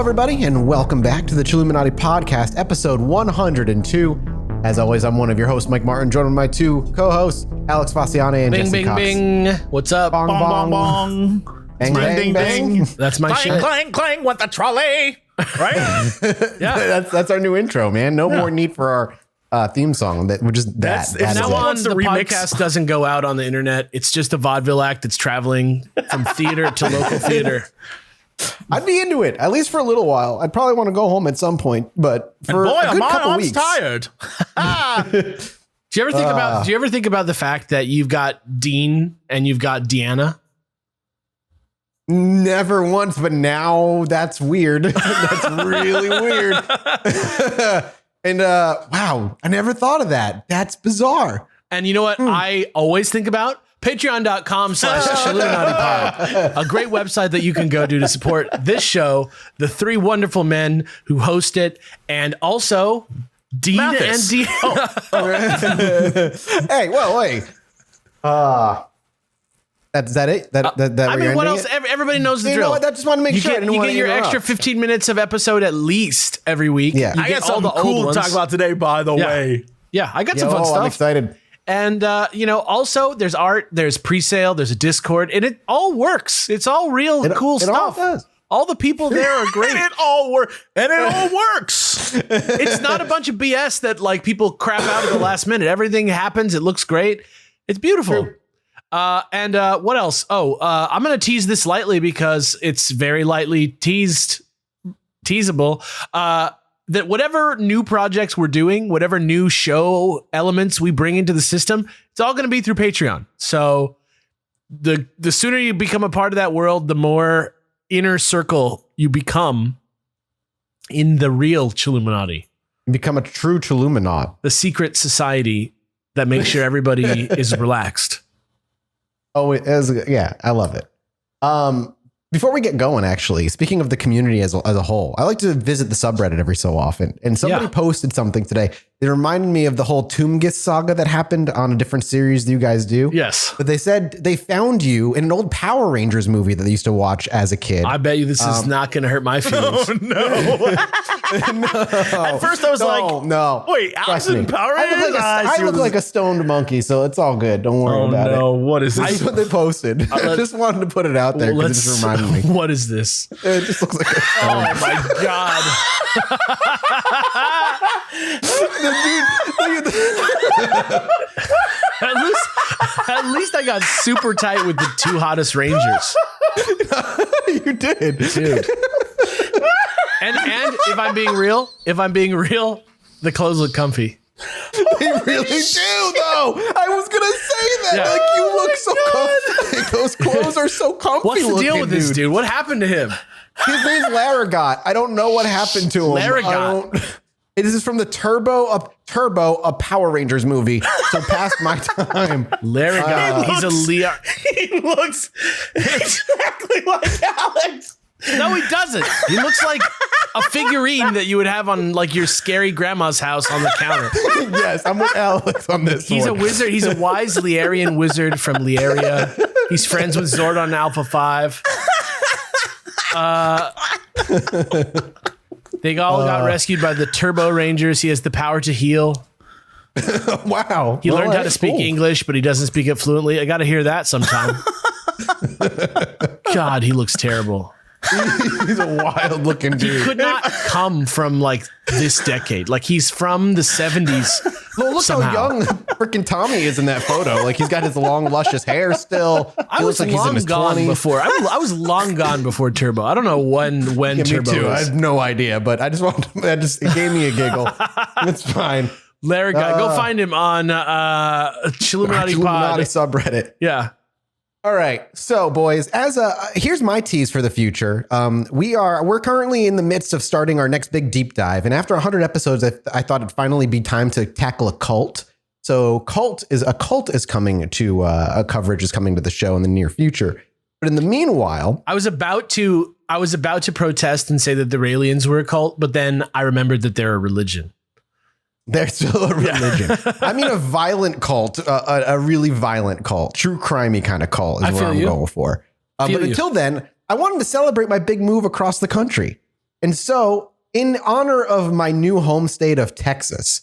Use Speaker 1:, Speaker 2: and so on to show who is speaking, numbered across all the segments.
Speaker 1: everybody, and welcome back to the Chilluminati podcast, episode 102. As always, I'm one of your hosts, Mike Martin, joined with my two co-hosts, Alex Faciane and Jesse Cox.
Speaker 2: Bing, bing. What's up?
Speaker 1: Bong, bong, bong. Bang, bang, bang.
Speaker 2: That's my shit.
Speaker 3: Clang, clang with the trolley. Right?
Speaker 2: Yeah.
Speaker 1: That's our new intro, man. No more need for our theme song. We're just that.
Speaker 2: From now on, the
Speaker 3: remix.
Speaker 2: podcast doesn't go out on the internet. It's just a vaudeville act that's traveling from theater to local theater.
Speaker 1: I'd be into it, at least for a little while. I'd probably want to go home at some point, but for a good couple weeks.
Speaker 3: Tired.
Speaker 2: Do you ever think about the fact that you've got Dean and you've got Deanna?
Speaker 1: Never once, but now that's weird. That's really weird. And wow, I never thought of that. That's bizarre.
Speaker 2: And you know what I always think about? Patreon.com/ChilluminatiPod, a great website that you can go to support this show, the three wonderful men who host it, and also Dean
Speaker 3: Mathis.
Speaker 2: and Dean.
Speaker 1: Hey, well, wait. Is that it?
Speaker 2: I mean, what else? Everybody knows the
Speaker 1: You
Speaker 2: drill.
Speaker 1: know what? I just want to make sure.
Speaker 2: You get your extra 15 minutes of episode at least every week.
Speaker 1: Yeah.
Speaker 2: You
Speaker 3: I
Speaker 2: get
Speaker 3: got something cool to talk about today, by the way.
Speaker 2: Yeah, I got some fun
Speaker 1: I'm
Speaker 2: stuff.
Speaker 1: excited.
Speaker 2: And, also there's art, there's pre-sale, there's a Discord, and it all works. It's all real cool stuff.
Speaker 1: All does.
Speaker 2: All the people there are great.
Speaker 3: And it all works.
Speaker 2: It's not a bunch of BS that like people crap out at the last minute. Everything happens. It looks great. It's beautiful.
Speaker 1: True.
Speaker 2: And what else? I'm going to tease this lightly because it's very lightly teasable. That whatever new projects we're doing, whatever new show elements we bring into the system, it's all going to be through Patreon. So the sooner you become a part of that world, the more inner circle you become in the real Chilluminati.
Speaker 1: Become a true Chilluminati.
Speaker 2: The secret society that makes sure everybody is relaxed.
Speaker 1: Oh, yeah, I love it. Before we get going, actually, speaking of the community as a whole, I like to visit the subreddit every so often. And somebody posted something today. It reminded me of the whole Tombgist saga that happened on a different series that you guys do.
Speaker 2: Yes.
Speaker 1: But they said they found you in an old Power Rangers movie that they used to watch as a kid.
Speaker 2: I bet you this is not going to hurt my feelings.
Speaker 3: Oh, no. At first I was
Speaker 1: no.
Speaker 3: Wait, Alex in Power Rangers?
Speaker 1: I look like a stoned monkey, so it's all good. Don't worry about it.
Speaker 3: What is this?
Speaker 1: That's what they posted. I just wanted to put it out there because it just reminded me.
Speaker 2: What is this?
Speaker 1: It just looks like a
Speaker 2: Oh my God. At least I got super tight with the two hottest Rangers.
Speaker 1: You did,
Speaker 2: dude. And if I'm being real, the clothes look comfy.
Speaker 1: They really do, though. I was gonna say that.
Speaker 2: Yeah.
Speaker 1: Like, you look so comfy. Those clothes are so comfy.
Speaker 2: What's the deal with this dude? What happened to him?
Speaker 1: His name's Laragot. I don't know what happened to him.
Speaker 2: Laragot.
Speaker 1: This is from the Turbo, a Power Rangers movie. So past my time.
Speaker 2: Laragot. He's a Leo.
Speaker 3: He looks exactly like Alex.
Speaker 2: No, he doesn't. He looks like a figurine that you would have on like your scary grandma's house on the counter.
Speaker 1: Yes, I'm with Alex on this.
Speaker 2: He's a wizard. He's a wise Lierian wizard from Lieria. He's friends with Zordon Alpha 5. They all got rescued by the Turbo Rangers. He has the power to heal.
Speaker 1: Wow.
Speaker 2: He learned how to speak English, but he doesn't speak it fluently. I got to hear that sometime. God, he looooks terrible.
Speaker 1: He's a wild looking dude.
Speaker 2: He could not come from like this decade. Like he's from the 70s.
Speaker 1: Well, look
Speaker 2: somehow.
Speaker 1: how young freaking Tommy is in that photo. Like he's got his long, luscious hair still.
Speaker 2: I was
Speaker 1: like
Speaker 2: long
Speaker 1: he's in his
Speaker 2: gone
Speaker 1: 20s.
Speaker 2: before. I was long gone before Turbo. I don't know when
Speaker 1: Yeah,
Speaker 2: Turbo
Speaker 1: me too. I
Speaker 2: was.
Speaker 1: have no idea, but I just want to, it gave me a giggle. It's fine.
Speaker 2: Larry guy, go find him on Chilluminati Pod.
Speaker 1: subreddit.
Speaker 2: Yeah.
Speaker 1: All right, so boys, here's my tease for the future. We're currently in the midst of starting our next big deep dive, and after 100 episodes, I thought it'd finally be time to tackle a cult. So, a cult is coming to a coverage is coming to the show in the near future. But in the meanwhile,
Speaker 2: I was about to protest and say that the Raelians were a cult, but then I remembered that they're a religion.
Speaker 1: They're still a religion. I mean, a violent cult, a really violent cult, true crimey kind of cult is what I'm going for. But until then, I wanted to celebrate my big move across the country. And so, in honor of my new home state of Texas,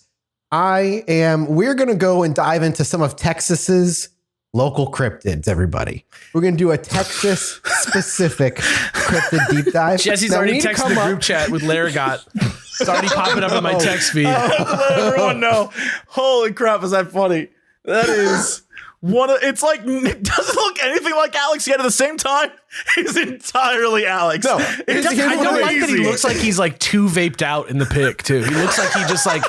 Speaker 1: we're going to go and dive into some of Texas's local cryptids, everybody. We're going to do a Texas specific cryptid deep dive.
Speaker 2: Jesse's
Speaker 1: Now,
Speaker 2: already texted the group chat with Laragot. It's already popping up in my text feed.
Speaker 3: Let everyone know. Holy crap, is that funny? That is it's like, it doesn't look anything like Alex, yet at the same time, he's entirely Alex.
Speaker 1: No,
Speaker 2: I don't like that he looks like he's like too vaped out in the pic too. He looks like he just like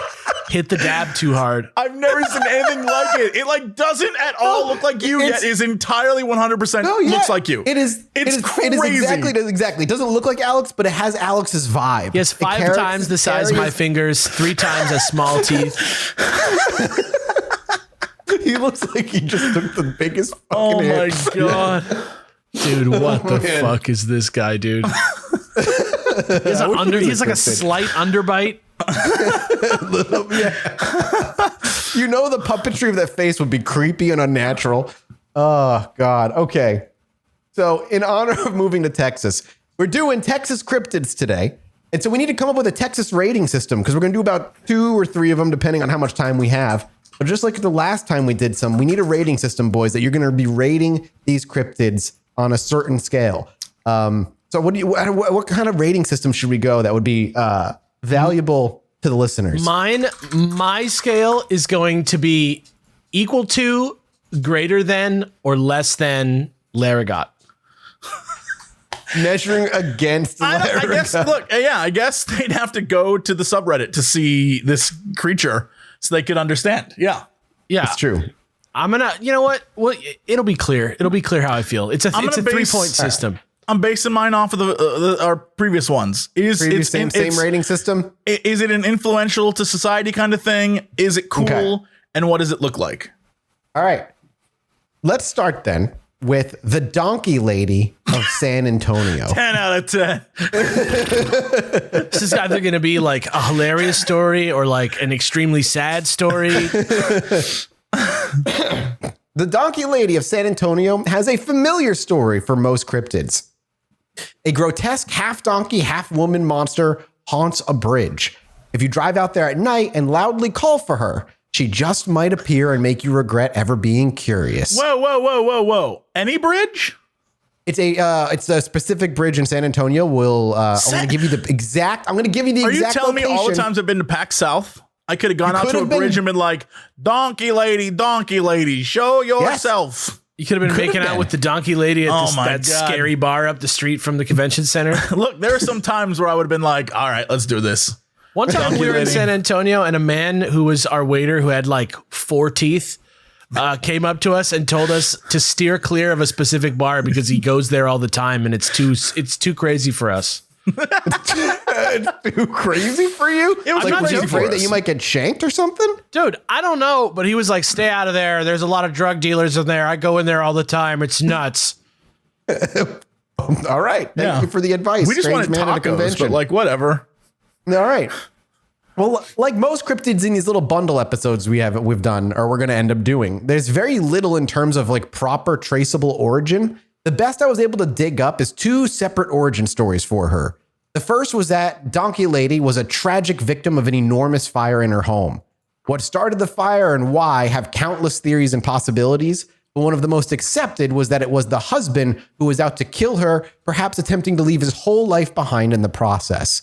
Speaker 2: hit the dab too hard.
Speaker 3: I've never seen anything like it. It like doesn't at all look like you, yet is entirely 100% looks like you.
Speaker 1: It's crazy. Exactly. It doesn't look like Alex, but it has Alex's vibe.
Speaker 2: He has 5 times the size of my fingers, 3 times as small teeth.
Speaker 1: He looks like he just took the biggest fucking
Speaker 3: Oh my
Speaker 1: hit.
Speaker 3: God.
Speaker 2: Dude, what the fuck is this guy, dude? He has like a slight underbite.
Speaker 1: You know, the puppetry of that face would be creepy and unnatural. Oh, God. Okay. So in honor of moving to Texas, we're doing Texas cryptids today. And so we need to come up with a Texas rating system because we're going to do about 2 or 3 of them, depending on how much time we have. But just like the last time we did some, we need a rating system, boys, that you're going to be rating these cryptids on a certain scale. So what kind of rating system should we go that would be valuable to the listeners?
Speaker 2: My scale is going to be equal to, greater than, or less than Laragot.
Speaker 1: Measuring against
Speaker 3: I guess they'd have to go to the subreddit to see this creature so they could understand. Yeah.
Speaker 1: It's true.
Speaker 2: I'm gonna, you know what? Well, it'll be clear. It'll be clear how I feel. It's a 3-point system.
Speaker 3: I'm basing mine off of our previous ones.
Speaker 1: Same rating system.
Speaker 3: Is it an influential to society kind of thing? Is it cool? Okay. And what does it look like? All
Speaker 1: right. Let's start then with the donkey lady of San Antonio.
Speaker 3: 10 out of 10.
Speaker 2: This is either going to be like a hilarious story or like an extremely sad story.
Speaker 1: The donkey lady of San Antonio has a familiar story for most cryptids. A grotesque half donkey, half woman monster haunts a bridge. If you drive out there at night and loudly call for her, she just might appear and make you regret ever being curious.
Speaker 3: Whoa. Any bridge?
Speaker 1: It's a specific bridge in San Antonio. I'm going to give you the exact. Are you
Speaker 3: telling
Speaker 1: location.
Speaker 3: me all the times I've been to PAX South? I could have gone out to a bridge and been like, donkey lady, show yourself.
Speaker 1: Yes.
Speaker 2: You could have been making out with the donkey lady at that scary bar up the street from the convention center.
Speaker 3: Look, there are some times where I would have been like, all right, let's do this.
Speaker 2: One time we were in San Antonio and a man who was our waiter who had like 4 teeth came up to us and told us to steer clear of a specific bar because he goes there all the time and it's too crazy for us.
Speaker 1: Too crazy for you?
Speaker 3: It was
Speaker 1: like, was you afraid that you might get shanked or something?
Speaker 2: Dude, I don't know, but he was like, stay out of there. There's a lot of drug dealers in there. I go in there all the time. It's nuts.
Speaker 1: All right. Thank you for the advice.
Speaker 3: We just wanted tacos, but like whatever.
Speaker 1: All right. Well, like most cryptids in these little bundle episodes we've done, or we're going to end up doing, there's very little in terms of like proper traceable origin. The best I was able to dig up is 2 separate origin stories for her. The first was that Donkey Lady was a tragic victim of an enormous fire in her home. What started the fire and why have countless theories and possibilities, but one of the most accepted was that it was the husband who was out to kill her, perhaps attempting to leave his whole life behind in the process.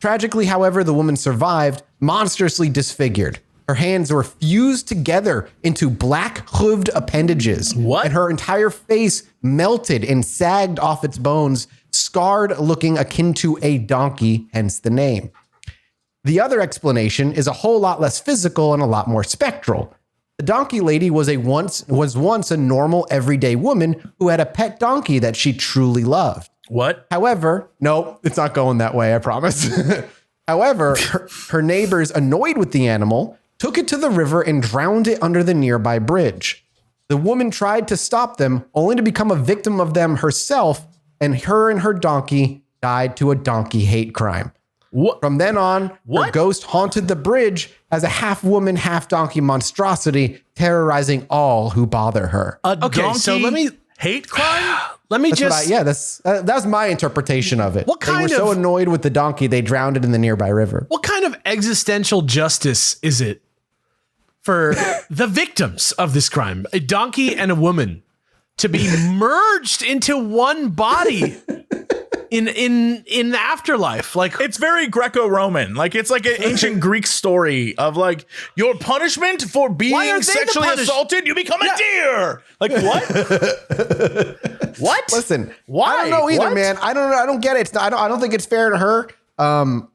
Speaker 1: Tragically, however, the woman survived, monstrously disfigured. Her hands were fused together into black hooved appendages.
Speaker 3: What?
Speaker 1: And her entire face melted and sagged off its bones, scarred, looking akin to a donkey, hence the name. The other explanation is a whole lot less physical and a lot more spectral. The donkey lady was once a normal, everyday woman who had a pet donkey that she truly loved.
Speaker 3: What?
Speaker 1: However, no, it's not going that way, I promise. However, her neighbors, annoyed with the animal, took it to the river and drowned it under the nearby bridge. The woman tried to stop them, only to become a victim of them herself, and her donkey died to a donkey hate crime.
Speaker 3: What?
Speaker 1: From then on, her ghost haunted the bridge as a half-woman, half-donkey monstrosity, terrorizing all who bother her.
Speaker 3: Donkey so let me hate crime?
Speaker 2: Let me
Speaker 1: that's my interpretation of it. They were so annoyed with the donkey, they drowned it in the nearby river.
Speaker 2: What kind of existential justice is it for the victims of this crime, a donkey and a woman, to be merged into one body in the afterlife? Like,
Speaker 3: it's very Greco-Roman. Like, it's like an ancient Greek story of like, your punishment for being sexually assaulted, you become a deer. Like, what? What?
Speaker 1: Listen,
Speaker 3: why?
Speaker 1: I don't know either, man. I don't know. I don't get it. I don't think it's fair to her.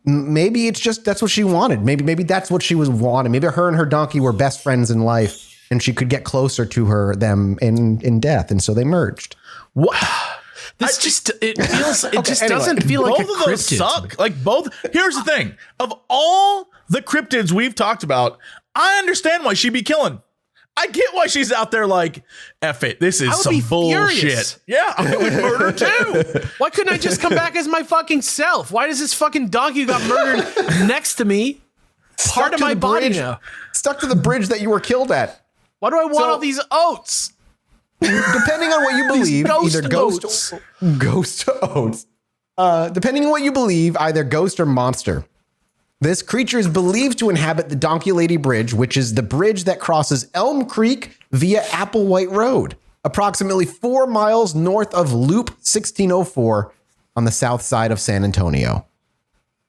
Speaker 1: Maybe it's just that's what she wanted. Maybe that's what she was wanting. Maybe her and her donkey were best friends in life, and she could get closer to them in death, and so they merged.
Speaker 3: What?
Speaker 2: This doesn't feel like
Speaker 3: both of those suck. Like both. Here's the thing: of all the cryptids we've talked about, I understand why she'd be killing. I get why she's out there like, F it. This is some bullshit. Furious. Yeah, I would murder too.
Speaker 2: Why couldn't I just come back as my fucking self? Why does this fucking donkey who got murdered next to me part of my body now?
Speaker 1: Stuck to the bridge that you were killed at.
Speaker 2: Why do I want all these oats?
Speaker 1: Depending on what you believe, either ghost oats. Depending on what you believe, either ghost or monster. This creature is believed to inhabit the Donkey Lady Bridge, which is the bridge that crosses Elm Creek via Applewhite Road, approximately 4 miles north of Loop 1604 on the south side of San Antonio.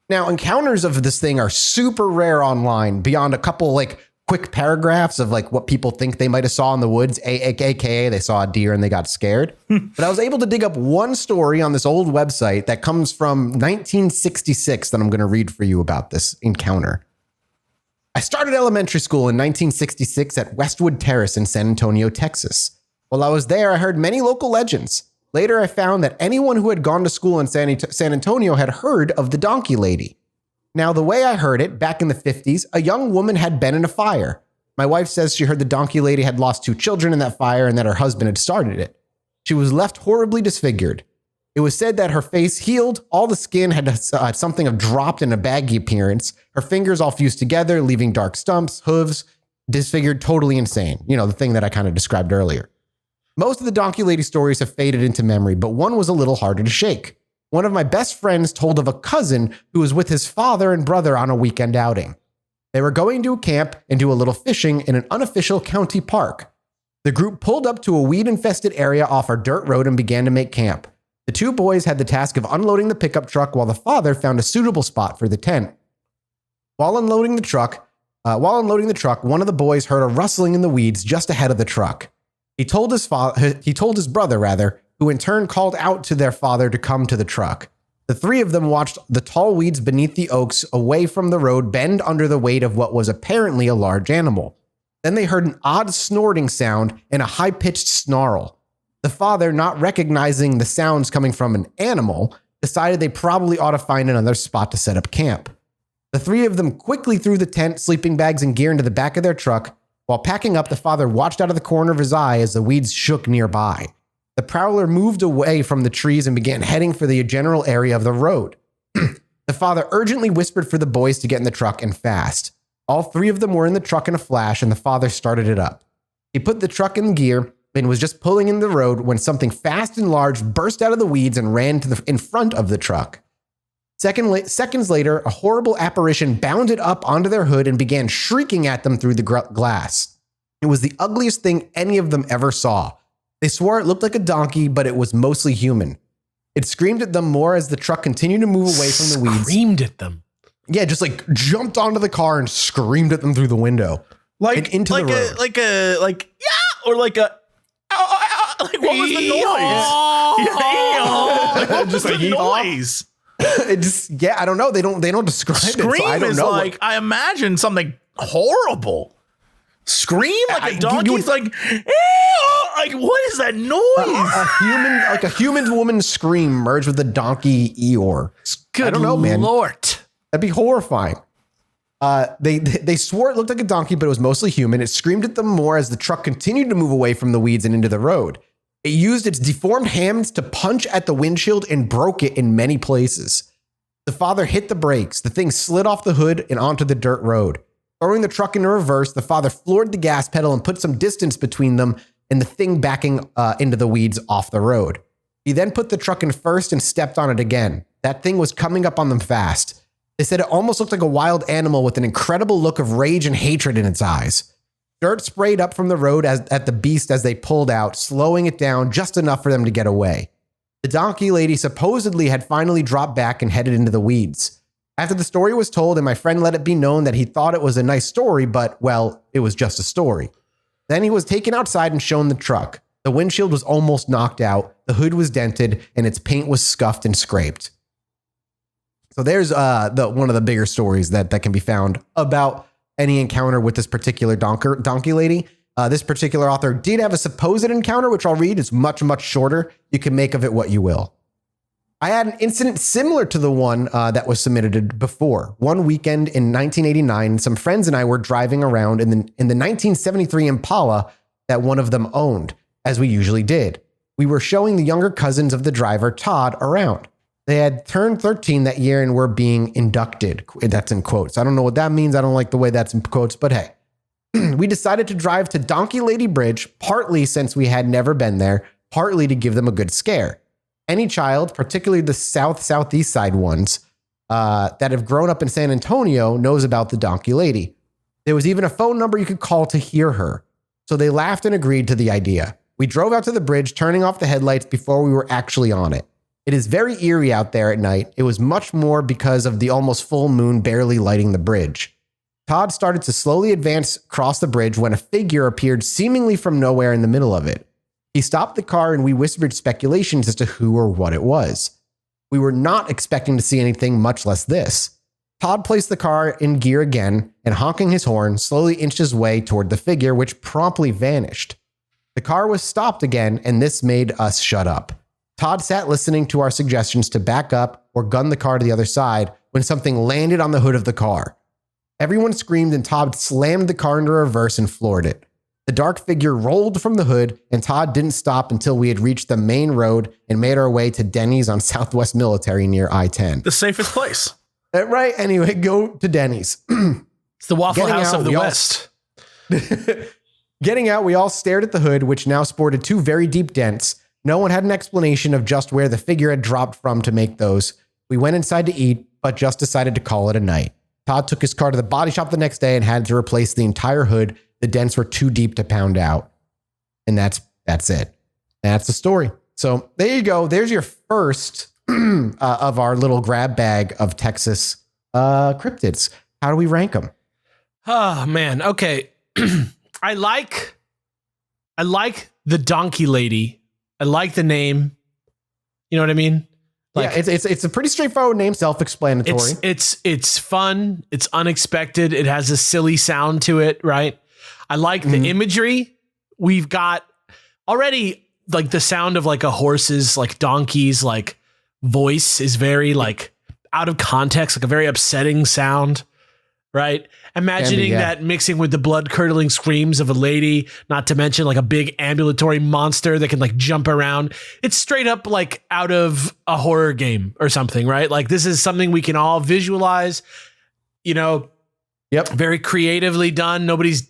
Speaker 1: Now, encounters of this thing are super rare online, beyond a couple like quick paragraphs of like what people think they might have saw in the woods, aka they saw a deer and they got scared. But I was able to dig up one story on this old website that comes from 1966 that I'm going to read for you about this encounter. I started elementary school in 1966 at Westwood Terrace in San Antonio, Texas. While I was there, I heard many local legends. Later, I found that anyone who had gone to school in San Antonio had heard of the Donkey Lady. Now, the way I heard it, back in the 50s, a young woman had been in a fire. My wife says she heard the Donkey Lady had lost 2 children in that fire and that her husband had started it. She was left horribly disfigured. It was said that her face healed, all the skin had something of dropped and a baggy appearance, her fingers all fused together, leaving dark stumps, hooves, disfigured, totally insane. You know, the thing that I kind of described earlier. Most of the Donkey Lady stories have faded into memory, but one was a little harder to shake. One of my best friends told of a cousin who was with his father and brother on a weekend outing. They were going to a camp and do a little fishing in an unofficial county park. The group pulled up to a weed-infested area off our dirt road and began to make camp. The 2 boys had the task of unloading the pickup truck while the father found a suitable spot for the tent. While unloading the truck, one of the boys heard a rustling in the weeds just ahead of the truck. He told his brother, who in turn called out to their father to come to the truck. The 3 of them watched the tall weeds beneath the oaks away from the road bend under the weight of what was apparently a large animal. Then they heard an odd snorting sound and a high-pitched snarl. The father, not recognizing the sounds coming from an animal, decided they probably ought to find another spot to set up camp. The 3 of them quickly threw the tent, sleeping bags, and gear into the back of their truck. While packing up, the father watched out of the corner of his eye as the weeds shook nearby. The prowler moved away from the trees and began heading for the general area of the road. The father urgently whispered for the boys to get in the truck and fast. All 3 of them were in the truck in a flash, and the father started it up. He put the truck in gear and was just pulling in the road when something fast and large burst out of the weeds and ran in front of the truck. Seconds later, a horrible apparition bounded up onto their hood and began shrieking at them through the glass. It was the ugliest thing any of them ever saw. They swore it looked like a donkey, but it was mostly human. It screamed at them more as the truck continued to move away from the weeds.
Speaker 2: Screamed at them?
Speaker 1: Yeah, just like jumped onto the car and screamed at them through the window.
Speaker 3: Like
Speaker 1: into the road.
Speaker 3: Or like a like what was the noise? Like, what was the noise?
Speaker 1: It just, yeah, I don't know. They don't describe it.
Speaker 3: Scream
Speaker 1: so I don't
Speaker 3: is
Speaker 1: know
Speaker 3: like, I imagine something horrible. Scream like a donkey's like, what is that noise?
Speaker 1: A human woman scream merged with a donkey Eeyore.
Speaker 2: Good
Speaker 1: I don't know, man.
Speaker 2: Lord.
Speaker 1: That'd be horrifying. They swore it looked like a donkey, but it was mostly human. It screamed at them more as the truck continued to move away from the weeds and into the road. It used its deformed hands to punch at the windshield and broke it in many places. The father hit the brakes. The thing slid off the hood and onto the dirt road. Throwing the truck into reverse, the father floored the gas pedal and put some distance between them and the thing backing into the weeds off the road. He then put the truck in first and stepped on it again. That thing was coming up on them fast. They said it almost looked like a wild animal with an incredible look of rage and hatred in its eyes. Dirt sprayed up from the road at the beast as they pulled out, slowing it down just enough for them to get away. The donkey lady supposedly had finally dropped back and headed into the weeds. After the story was told and my friend let it be known that he thought it was a nice story, but, well, it was just a story. Then he was taken outside and shown the truck. The windshield was almost knocked out, the hood was dented, and its paint was scuffed and scraped. So there's one of the bigger stories that can be found about any encounter with this particular donkey lady. This particular author did have a supposed encounter, which I'll read. It's much, much shorter. You can make of it what you will. I had an incident similar to the one that was submitted before. One weekend in 1989, some friends and I were driving around in the 1973 Impala that one of them owned, as we usually did. We were showing the younger cousins of the driver, Todd, around. They had turned 13 that year and were being inducted. That's in quotes. I don't know what that means. I don't like the way that's in quotes, but hey. We decided to drive to Donkey Lady Bridge, partly since we had never been there, partly to give them a good scare. Any child, particularly the southeast side ones, that have grown up in San Antonio knows about the Donkey Lady. There was even a phone number you could call to hear her. So they laughed and agreed to the idea. We drove out to the bridge, turning off the headlights before we were actually on it. It is very eerie out there at night. It was much more because of the almost full moon barely lighting the bridge. Todd started to slowly advance across the bridge when a figure appeared seemingly from nowhere in the middle of it. He stopped the car and we whispered speculations as to who or what it was. We were not expecting to see anything, much less this. Todd placed the car in gear again and, honking his horn, slowly inched his way toward the figure, which promptly vanished. The car was stopped again, and this made us shut up. Todd sat listening to our suggestions to back up or gun the car to the other side when something landed on the hood of the car. Everyone screamed and Todd slammed the car into reverse and floored it. The dark figure rolled from the hood and Todd didn't stop until we had reached the main road and made our way to Denny's on Southwest Military near I-10.
Speaker 3: The safest place.
Speaker 1: Right? Anyway, go to Denny's.
Speaker 2: It's the Waffle House of the West.
Speaker 1: Getting out, we all stared at the hood, which now sported two very deep dents. No one had an explanation of just where the figure had dropped from to make those. We went inside to eat, but just decided to call it a night. Todd took his car to the body shop the next day and had to replace the entire hood. The dents were too deep to pound out. And that's it. That's the story. So there you go. There's your first of our little grab bag of Texas cryptids. How do we rank them?
Speaker 2: Oh, man. Okay. I like the donkey lady. I like the name. You know what I mean? Like,
Speaker 1: yeah, it's a pretty straightforward name, self-explanatory.
Speaker 2: It's fun. It's unexpected. It has a silly sound to it, right? I like the imagery. We've got already like the sound of like a horse's, like donkey's, like voice is very like out of context, like a very upsetting sound, right? Imagining that mixing with the blood curdling screams of a lady, not to mention like a big ambulatory monster that can like jump around. It's straight up like out of a horror game or something, right? Like this is something we can all visualize, you know.
Speaker 1: Yep.
Speaker 2: Very creatively done.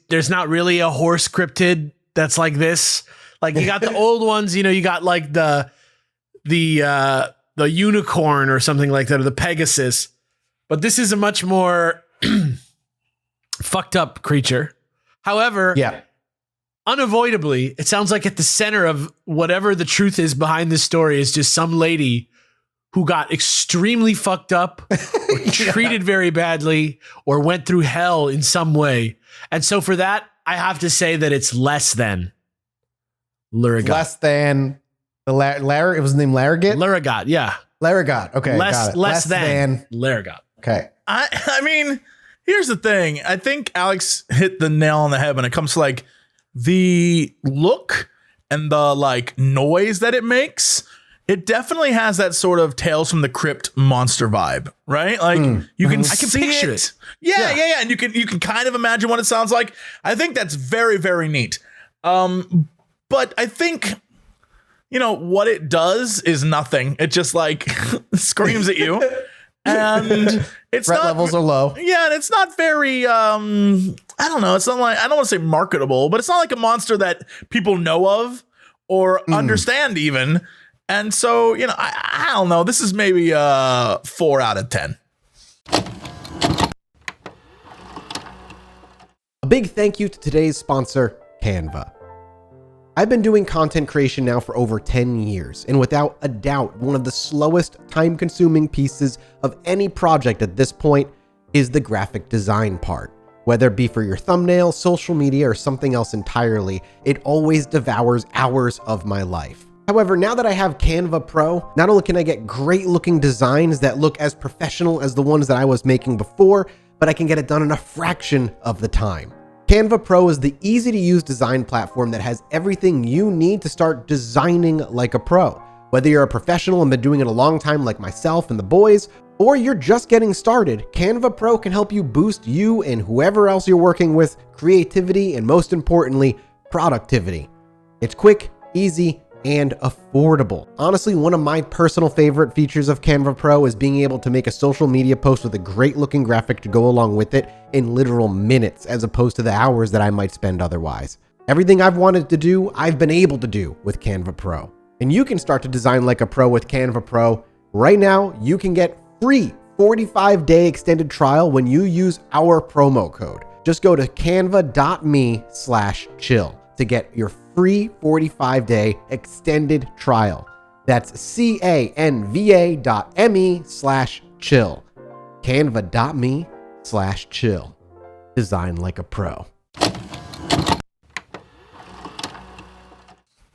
Speaker 2: There's not really a horse cryptid that's like this. Like you got the old ones, you know, you got like the unicorn or something like that, or the Pegasus. But this is a much more fucked up creature. However, unavoidably, it sounds like at the center of whatever the truth is behind this story is just some lady who got extremely fucked up or treated very badly or went through hell in some way. And so for that, I have to say that it's less than Lurigot.
Speaker 1: Less than the it was named Larigot?
Speaker 2: Lurigot, yeah.
Speaker 1: Larigot. Okay.
Speaker 2: Less than Larigot.
Speaker 1: Okay.
Speaker 3: I mean, here's the thing. I think Alex hit the nail on the head when it comes to like the look and the like noise that it makes. It definitely has that sort of Tales from the Crypt monster vibe, right? Like you can, I can picture it. Yeah. And you can kind of imagine what it sounds like. I think that's very, very neat. But I think, you know, what it does is nothing. It just like screams at you. And it's
Speaker 1: threat levels are low.
Speaker 3: Yeah, and it's not very I don't know, it's not like, I don't want to say marketable, but it's not like a monster that people know of or understand even. And so, I don't know. This is maybe 4 out of 10.
Speaker 1: A big thank you to today's sponsor, Canva. I've been doing content creation now for over 10 years, and without a doubt, one of the slowest, time-consuming pieces of any project at this point is the graphic design part. Whether it be for your thumbnail, social media, or something else entirely, it always devours hours of my life. However, now that I have Canva Pro, not only can I get great-looking designs that look as professional as the ones that I was making before, but I can get it done in a fraction of the time. Canva Pro is the easy-to-use design platform that has everything you need to start designing like a pro. Whether you're a professional and been doing it a long time like myself and the boys, or you're just getting started, Canva Pro can help you boost you and whoever else you're working with creativity and, most importantly, productivity. It's quick, easy, and affordable. Honestly, one of my personal favorite features of Canva Pro is being able to make a social media post with a great looking graphic to go along with it in literal minutes, as opposed to the hours that I might spend otherwise. Everything I've wanted to do, I've been able to do with Canva Pro. And you can start to design like a pro with Canva Pro. Right now, you can get free 45-day extended trial when you use our promo code. Just go to canva.me/chill to get your free 45-day extended trial. That's canva.me/chill. Canva.me/chill. Design like a pro.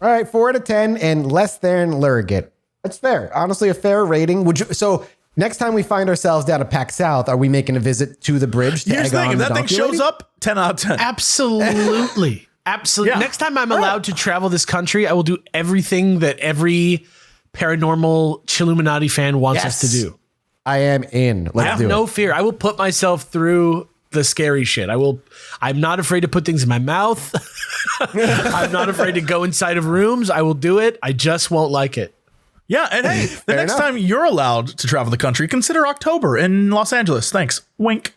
Speaker 1: All right, 4 out of 10 and less than Lurgit. That's fair. Honestly, a fair rating. So next time we find ourselves down at PAC South, are we making a visit to the bridge?
Speaker 3: Here's the thing. If that thing shows up, 10 out of 10.
Speaker 2: Absolutely. Absolutely. Yeah. Next time I'm allowed to travel this country, I will do everything that every paranormal Chilluminati fan wants us to do.
Speaker 1: I am in.
Speaker 2: I have no fear. I will put myself through the scary shit. I'm not afraid to put things in my mouth. I'm not afraid to go inside of rooms. I will do it. I just won't like it.
Speaker 3: Yeah, and hey, the next time you're allowed to travel the country, consider October in Los Angeles. Thanks. Wink.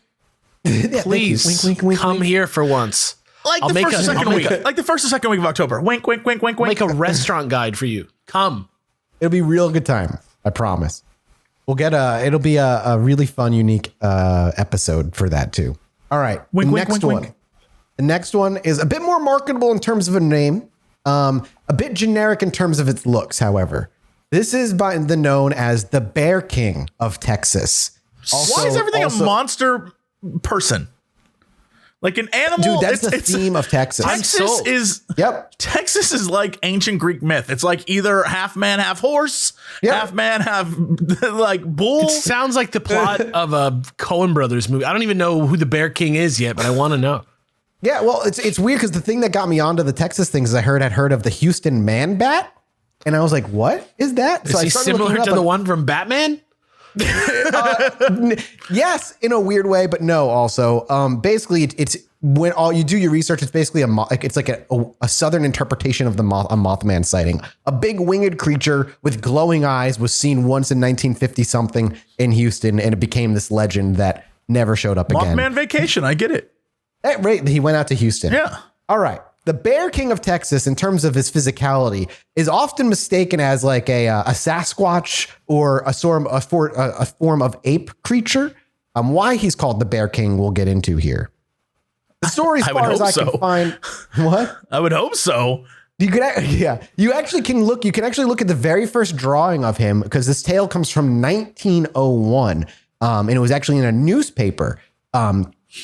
Speaker 2: Please come here for once.
Speaker 3: Like the first or second week. Like the first or second week of October. Wink, wink, wink, wink, wink.
Speaker 2: Make a restaurant guide for you. Come.
Speaker 1: It'll be a real good time. I promise. It'll be a really fun, unique episode for that too. All right.
Speaker 3: Wink, wink, wink, wink.
Speaker 1: The next one is a bit more marketable in terms of a name. A bit generic in terms of its looks, however. This is known as the Bear King of Texas.
Speaker 3: Why is everything a monster person? Like an animal.
Speaker 1: Dude, that's the theme of Texas.
Speaker 3: Texas is like ancient Greek myth. It's like either half man, half horse, half man, half like bull.
Speaker 2: It sounds like the plot of a Coen Brothers movie. I don't even know who the Bear King is yet, but I want to know.
Speaker 1: Yeah, well, it's weird because the thing that got me onto the Texas thing is I'd heard of the Houston Man Bat, and I was like, "What is that?"
Speaker 2: Is he similar to the one from Batman?
Speaker 1: Yes, in a weird way, but no. Also, basically, it's when all you do your research. It's basically it's like a southern interpretation of a Mothman sighting. A big winged creature with glowing eyes was seen once in 1950 something in Houston, and it became this legend that never showed up again.
Speaker 3: Mothman Vacation, I get it.
Speaker 1: Right, he went out to Houston.
Speaker 3: Yeah.
Speaker 1: All right. The Bear King of Texas, in terms of his physicality, is often mistaken as like a Sasquatch or a form of ape creature. Why he's called the Bear King, we'll get into here. The story, as far as I can find, what?
Speaker 3: I would hope so.
Speaker 1: You actually can look. You can actually look at the very first drawing of him because this tale comes from 1901, and it was actually in a newspaper.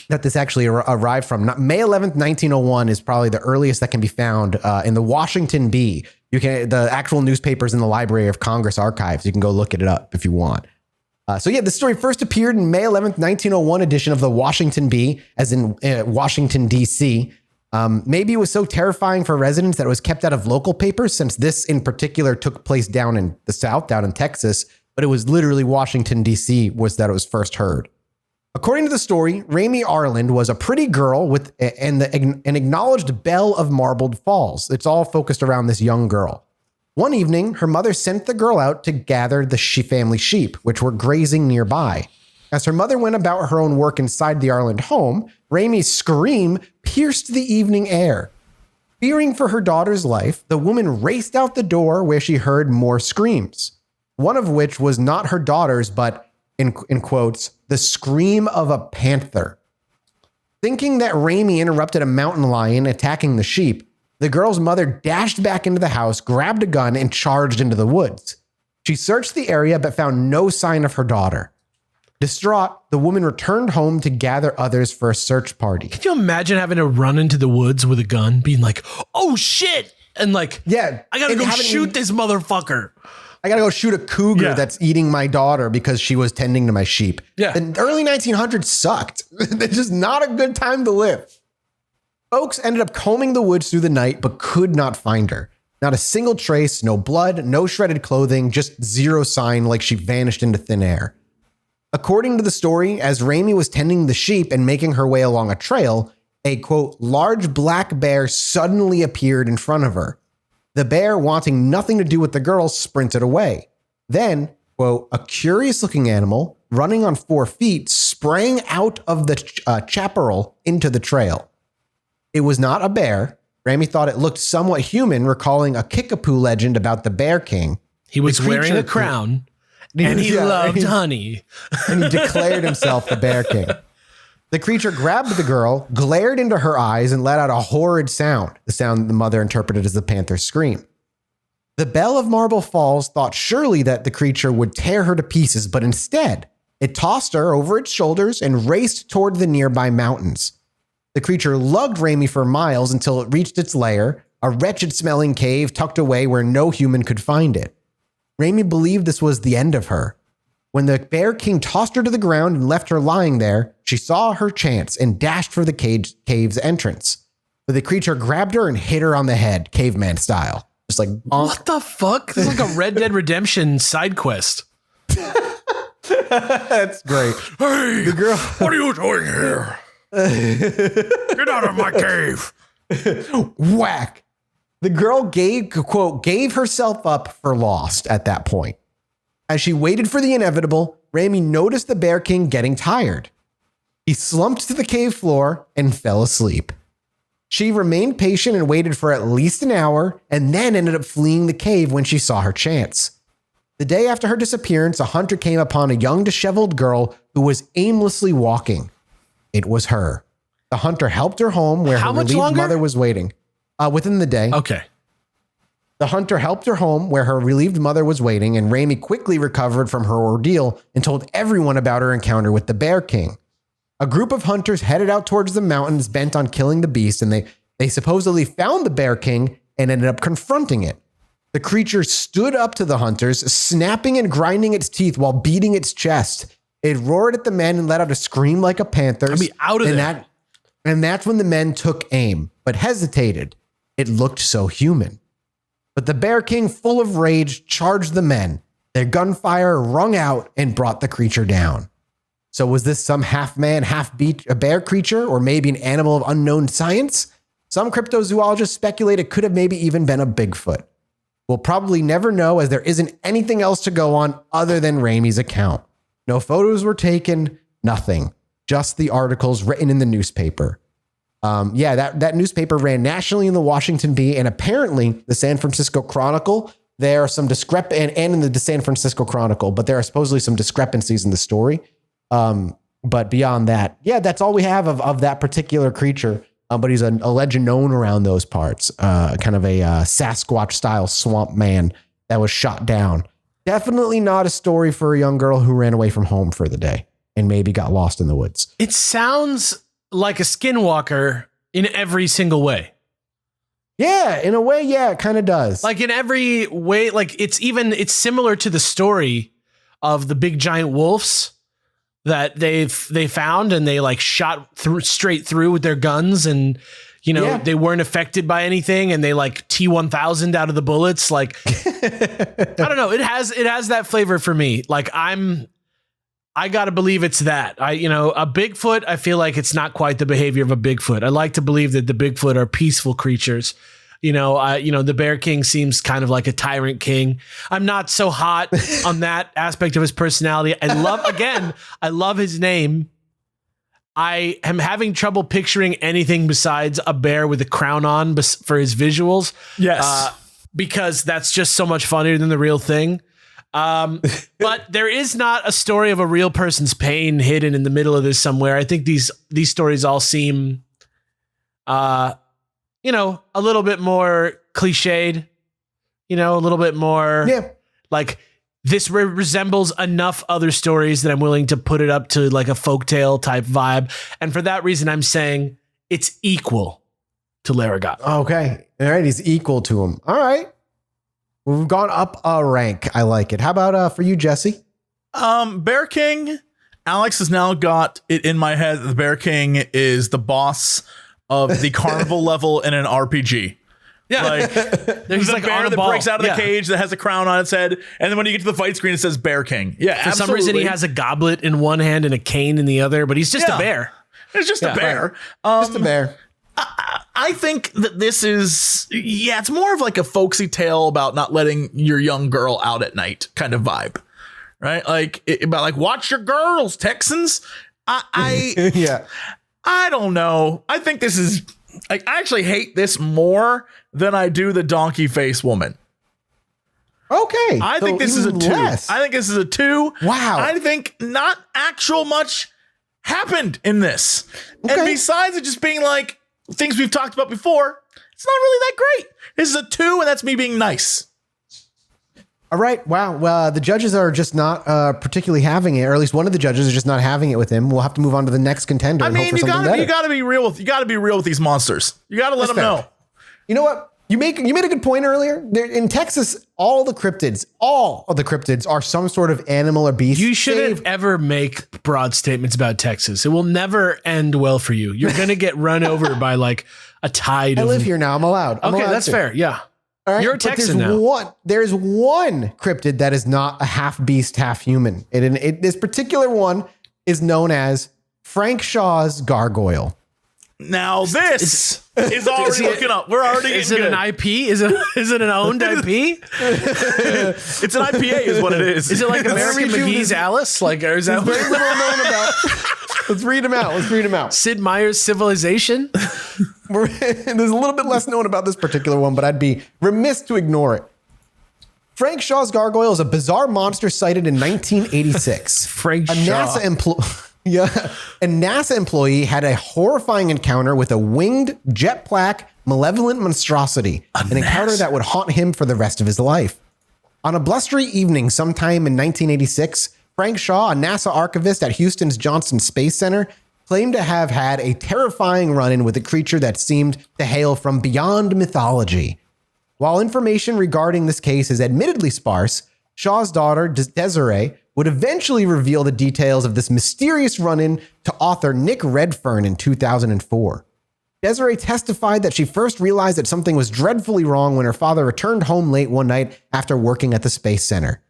Speaker 1: That this actually arrived from. May 11th, 1901 is probably the earliest that can be found in the Washington Bee. The actual newspapers in the Library of Congress archives. You can go look it up if you want. The story first appeared in May 11th, 1901 edition of the Washington Bee, as in Washington, D.C. Maybe it was so terrifying for residents that it was kept out of local papers, since this in particular took place down in the South, down in Texas, but it was literally Washington, D.C. was that it was first heard. According to the story, Ramey Arland was a pretty girl with an acknowledged belle of Marbled Falls. It's all focused around this young girl. One evening, her mother sent the girl out to gather the family sheep, which were grazing nearby. As her mother went about her own work inside the Arland home, Ramey's scream pierced the evening air. Fearing for her daughter's life, the woman raced out the door where she heard more screams, one of which was not her daughter's, but, in quotes, the scream of a panther. Thinking that Raimi interrupted a mountain lion attacking the sheep, the girl's mother dashed back into the house, grabbed a gun, and charged into the woods. She searched the area but found no sign of her daughter. Distraught, the woman returned home to gather others for a search party.
Speaker 2: Can you imagine having to run into the woods with a gun, being like, oh shit, and like,
Speaker 1: yeah,
Speaker 2: I gotta go shoot this motherfucker.
Speaker 1: I gotta go shoot a cougar that's eating my daughter because she was tending to my sheep.
Speaker 2: Yeah.
Speaker 1: The early 1900s sucked. It's just not a good time to live. Folks ended up combing the woods through the night, but could not find her. Not a single trace, no blood, no shredded clothing, just zero sign, like she vanished into thin air. According to the story, as Raimi was tending the sheep and making her way along a trail, a, quote, large black bear suddenly appeared in front of her. The bear, wanting nothing to do with the girl, sprinted away. Then, quote, a curious-looking animal, running on 4 feet, sprang out of the chaparral into the trail. It was not a bear. Raimi thought it looked somewhat human, recalling a Kickapoo legend about the Bear King.
Speaker 2: He was wearing a crown. And he loved honey.
Speaker 1: And he declared himself the Bear King. The creature grabbed the girl, glared into her eyes, and let out a horrid sound, the sound the mother interpreted as the panther's scream. The Belle of Marble Falls thought surely that the creature would tear her to pieces, but instead, it tossed her over its shoulders and raced toward the nearby mountains. The creature lugged Raimi for miles until it reached its lair, a wretched-smelling cave tucked away where no human could find it. Raimi believed this was the end of her. When the Bear King tossed her to the ground and left her lying there, she saw her chance and dashed for the cave's entrance. But the creature grabbed her and hit her on the head, caveman style. Just like, bonk.
Speaker 2: What the fuck? This is like a Red Dead Redemption side quest.
Speaker 1: That's great.
Speaker 3: Hey,
Speaker 1: the girl,
Speaker 3: what are you doing here? Get out of my cave.
Speaker 1: Whack. The girl gave herself up for lost at that point. As she waited for the inevitable, Raimi noticed the Bear King getting tired. He slumped to the cave floor and fell asleep. She remained patient and waited for at least an hour, and then ended up fleeing the cave when she saw her chance. The day after her disappearance, a hunter came upon a young disheveled girl who was aimlessly walking. It was her. The hunter helped her home where her relieved mother was waiting. Within the day.
Speaker 2: Okay.
Speaker 1: The hunter helped her home where her relieved mother was waiting, and Raimi quickly recovered from her ordeal and told everyone about her encounter with the Bear King. A group of hunters headed out towards the mountains bent on killing the beast, and they supposedly found the Bear King and ended up confronting it. The creature stood up to the hunters, snapping and grinding its teeth while beating its chest. It roared at the men and let out a scream like a panther's.
Speaker 2: I'd be out of there.
Speaker 1: And that's when the men took aim, but hesitated. It looked so human. But the Bear King, full of rage, charged the men. Their gunfire rung out and brought the creature down. So was this some half-man, half-bear creature, or maybe an animal of unknown science? Some cryptozoologists speculate it could have maybe even been a Bigfoot. We'll probably never know, as there isn't anything else to go on other than Raimi's account. No photos were taken, nothing. Just the articles written in the newspaper. That newspaper ran nationally in the Washington Bee, and apparently the San Francisco Chronicle. There are some and in the San Francisco Chronicle, but there are supposedly some discrepancies in the story. But beyond that, that's all we have of that particular creature. But he's a legend known around those parts, kind of a Sasquatch style swamp man that was shot down. Definitely not a story for a young girl who ran away from home for the day and maybe got lost in the woods.
Speaker 2: It sounds like a skinwalker in every single way.
Speaker 1: Yeah, in a way, it kind of does.
Speaker 2: Like in every way, like it's similar to the story of the big giant wolves that they found, and they like shot straight through with their guns, and they weren't affected by anything, and they like T-1000 out of the bullets. Like I don't know, it has that flavor for me. Like I got to believe it's that. A Bigfoot, I feel like it's not quite the behavior of a Bigfoot. I like to believe that the Bigfoot are peaceful creatures. The Bear King seems kind of like a tyrant king. I'm not so hot on that aspect of his personality. I love his name. I am having trouble picturing anything besides a bear with a crown on for his visuals.
Speaker 3: Yes.
Speaker 2: Because that's just so much funnier than the real thing. But there is not a story of a real person's pain hidden in the middle of this somewhere. I think these stories all seem, a little bit more cliched, a little bit more like this resembles enough other stories that I'm willing to put it up to like a folktale type vibe. And for that reason, I'm saying it's equal to Laragot.
Speaker 1: Okay. All right. He's equal to him. All right. We've gone up a rank. I like it. How about for you, Jesse?
Speaker 3: Bear King. Alex has now got it in my head that the Bear King is the boss of the carnival level in an RPG. Yeah, like there's a bear that breaks out of the cage that has a crown on its head, and then when you get to the fight screen, it says Bear King. Yeah,
Speaker 2: for some reason he has a goblet in one hand and a cane in the other, but he's just a bear.
Speaker 3: It's just a bear.
Speaker 1: Just a bear.
Speaker 3: I think that this is, it's more of like a folksy tale about not letting your young girl out at night kind of vibe, right? Like about like watch your girls, Texans. I don't know. I think this is like I actually hate this more than I do the donkey face woman.
Speaker 1: Okay,
Speaker 3: I think this is a 2. I think this is a 2.
Speaker 1: Wow.
Speaker 3: I think not actual much happened in this, and besides it just being like things we've talked about before, it's not really that great. This is a 2, and that's me being nice.
Speaker 1: All right. Wow. Well, the judges are just not particularly having it, or at least one of the judges is just not having it with him. We'll have to move on to the next contender.
Speaker 3: I mean, you gotta be real with these monsters. You gotta let them know.
Speaker 1: You know what? You made a good point earlier. In Texas, all of the cryptids are some sort of animal or beast.
Speaker 2: You shouldn't ever make broad statements about Texas. It will never end well for you. You're going to get run over by like a tide.
Speaker 1: I live here now. I'm allowed.
Speaker 2: That's fair. Yeah.
Speaker 1: All right,
Speaker 2: you're a Texan now.
Speaker 1: There's one cryptid that is not a half beast, half human. This particular one is known as Frank Shaw's gargoyle.
Speaker 3: Now this is already looking up. We're already getting
Speaker 2: Is it an IP? Is it an owned IP?
Speaker 3: It's an IPA is what it is.
Speaker 2: Is it like American McGee's Alice? Like, or is that
Speaker 1: very little known about? Let's read them out.
Speaker 2: Sid Meier's Civilization.
Speaker 1: There's a little bit less known about this particular one, but I'd be remiss to ignore it. Frank Shaw's gargoyle is a bizarre monster sighted in 1986.
Speaker 2: Frank Shaw.
Speaker 1: A NASA employee had a horrifying encounter with a winged, jet black, malevolent monstrosity, an encounter that would haunt him for the rest of his life. On a blustery evening sometime in 1986, Frank Shaw, a NASA archivist at Houston's Johnson Space Center, claimed to have had a terrifying run-in with a creature that seemed to hail from beyond mythology. While information regarding this case is admittedly sparse, Shaw's daughter, Desiree, would eventually reveal the details of this mysterious run-in to author Nick Redfern in 2004. Desiree testified that she first realized that something was dreadfully wrong when her father returned home late one night after working at the Space Center.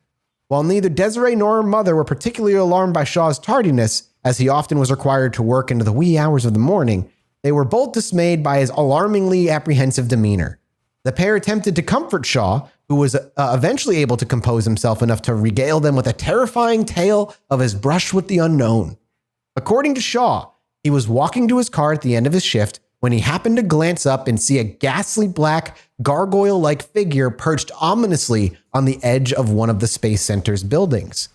Speaker 1: While neither Desiree nor her mother were particularly alarmed by Shaw's tardiness, as he often was required to work into the wee hours of the morning, they were both dismayed by his alarmingly apprehensive demeanor. The pair attempted to comfort Shaw, who was eventually able to compose himself enough to regale them with a terrifying tale of his brush with the unknown. According to Shaw, he was walking to his car at the end of his shift when he happened to glance up and see a ghastly black, gargoyle-like figure perched ominously on the edge of one of the Space Center's buildings.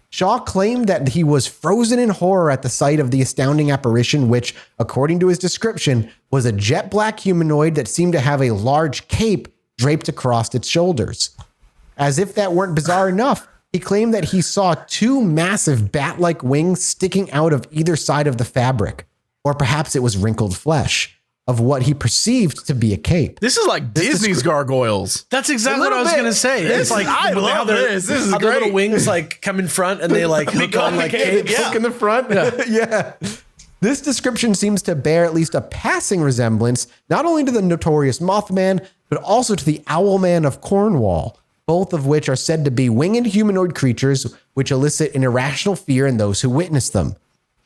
Speaker 1: Shaw claimed that he was frozen in horror at the sight of the astounding apparition, which, according to his description, was a jet black humanoid that seemed to have a large cape draped across its shoulders. As if that weren't bizarre enough, he claimed that he saw 2 massive bat-like wings sticking out of either side of the fabric, or perhaps it was wrinkled flesh, of what he perceived to be a cape.
Speaker 3: This is like Disney's gargoyles.
Speaker 2: That's exactly what I was going to say.
Speaker 3: It's like, I love this. This is
Speaker 2: how
Speaker 3: great.
Speaker 2: The little wings like come in front and they like hook on like capes.
Speaker 1: Hook in the front. Yeah. This description seems to bear at least a passing resemblance, not only to the notorious Mothman, but also to the Owlman of Cornwall, both of which are said to be winged humanoid creatures which elicit an irrational fear in those who witness them.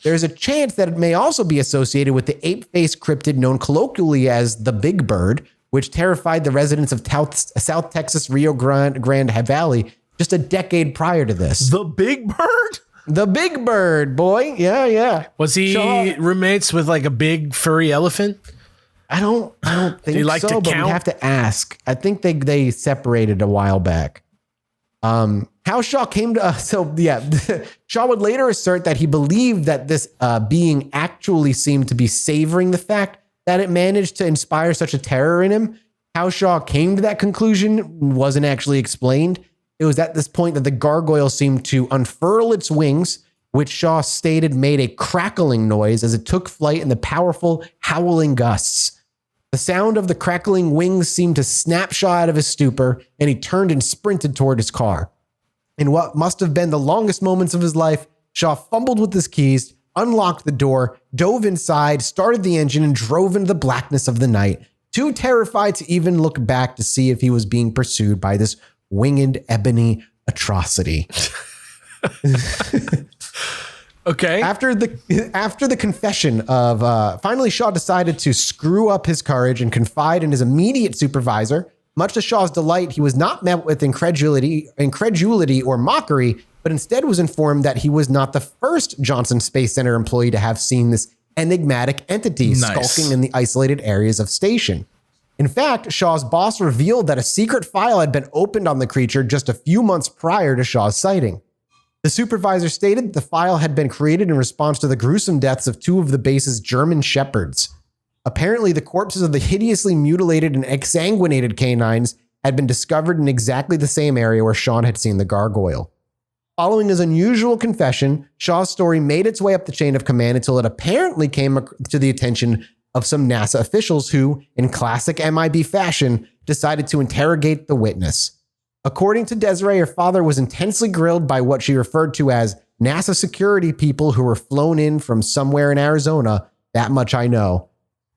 Speaker 1: There is a chance that it may also be associated with the ape-faced cryptid known colloquially as the Big Bird, which terrified the residents of South Texas Rio Grande Valley just a decade prior to this.
Speaker 3: The Big Bird?
Speaker 1: The big bird, boy. Yeah.
Speaker 2: Was he roommates with like a big furry elephant?
Speaker 1: I don't think
Speaker 2: like
Speaker 1: so,
Speaker 2: to
Speaker 1: but
Speaker 2: count?
Speaker 1: we have to ask. I think they separated a while back. How Shaw came to Shaw would later assert that he believed that this being actually seemed to be savoring the fact that it managed to inspire such a terror in him. How Shaw came to that conclusion wasn't actually explained. It was at this point that the gargoyle seemed to unfurl its wings, which Shaw stated made a crackling noise as it took flight in the powerful howling gusts. The sound of the crackling wings seemed to snap Shaw out of his stupor, and he turned and sprinted toward his car. In what must have been the longest moments of his life, Shaw fumbled with his keys, unlocked the door, dove inside, started the engine, and drove into the blackness of the night, too terrified to even look back to see if he was being pursued by this winged ebony atrocity.
Speaker 2: Okay.
Speaker 1: After the confession of finally Shaw decided to screw up his courage and confide in his immediate supervisor. Much to Shaw's delight, he was not met with incredulity or mockery, but instead was informed that he was not the first Johnson Space Center employee to have seen this enigmatic entity skulking in the isolated areas of station. In fact, Shaw's boss revealed that a secret file had been opened on the creature just a few months prior to Shaw's sighting. The supervisor stated the file had been created in response to the gruesome deaths of two of the base's German shepherds. Apparently, the corpses of the hideously mutilated and exsanguinated canines had been discovered in exactly the same area where Shawn had seen the gargoyle. Following his unusual confession, Shaw's story made its way up the chain of command until it apparently came to the attention of some NASA officials who, in classic MIB fashion, decided to interrogate the witness. According to Desiree, her father was intensely grilled by what she referred to as NASA security people who were flown in from somewhere in Arizona. That much I know.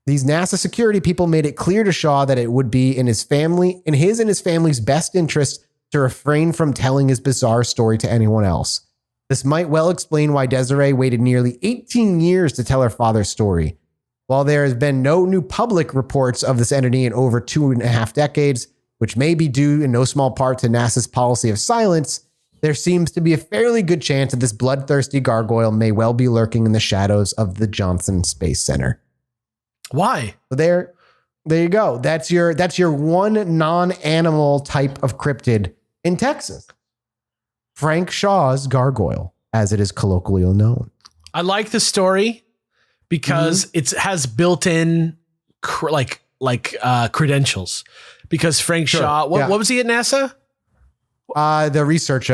Speaker 1: These NASA security people made it clear to Shaw that it would be in his and his family's best interest to refrain from telling his bizarre story to anyone else. This might well explain why Desiree waited nearly 18 years to tell her father's story. While there has been no new public reports of this entity in over 2.5 decades, which may be due in no small part to NASA's policy of silence, there seems to be a fairly good chance that this bloodthirsty gargoyle may well be lurking in the shadows of the Johnson Space Center.
Speaker 2: Why?
Speaker 1: So there you go. That's your one non-animal type of cryptid in Texas. Frank Shaw's gargoyle, as it is colloquially known.
Speaker 2: I like the story because it has built-in credentials. Because Frank Shaw, what was he at NASA?
Speaker 1: The research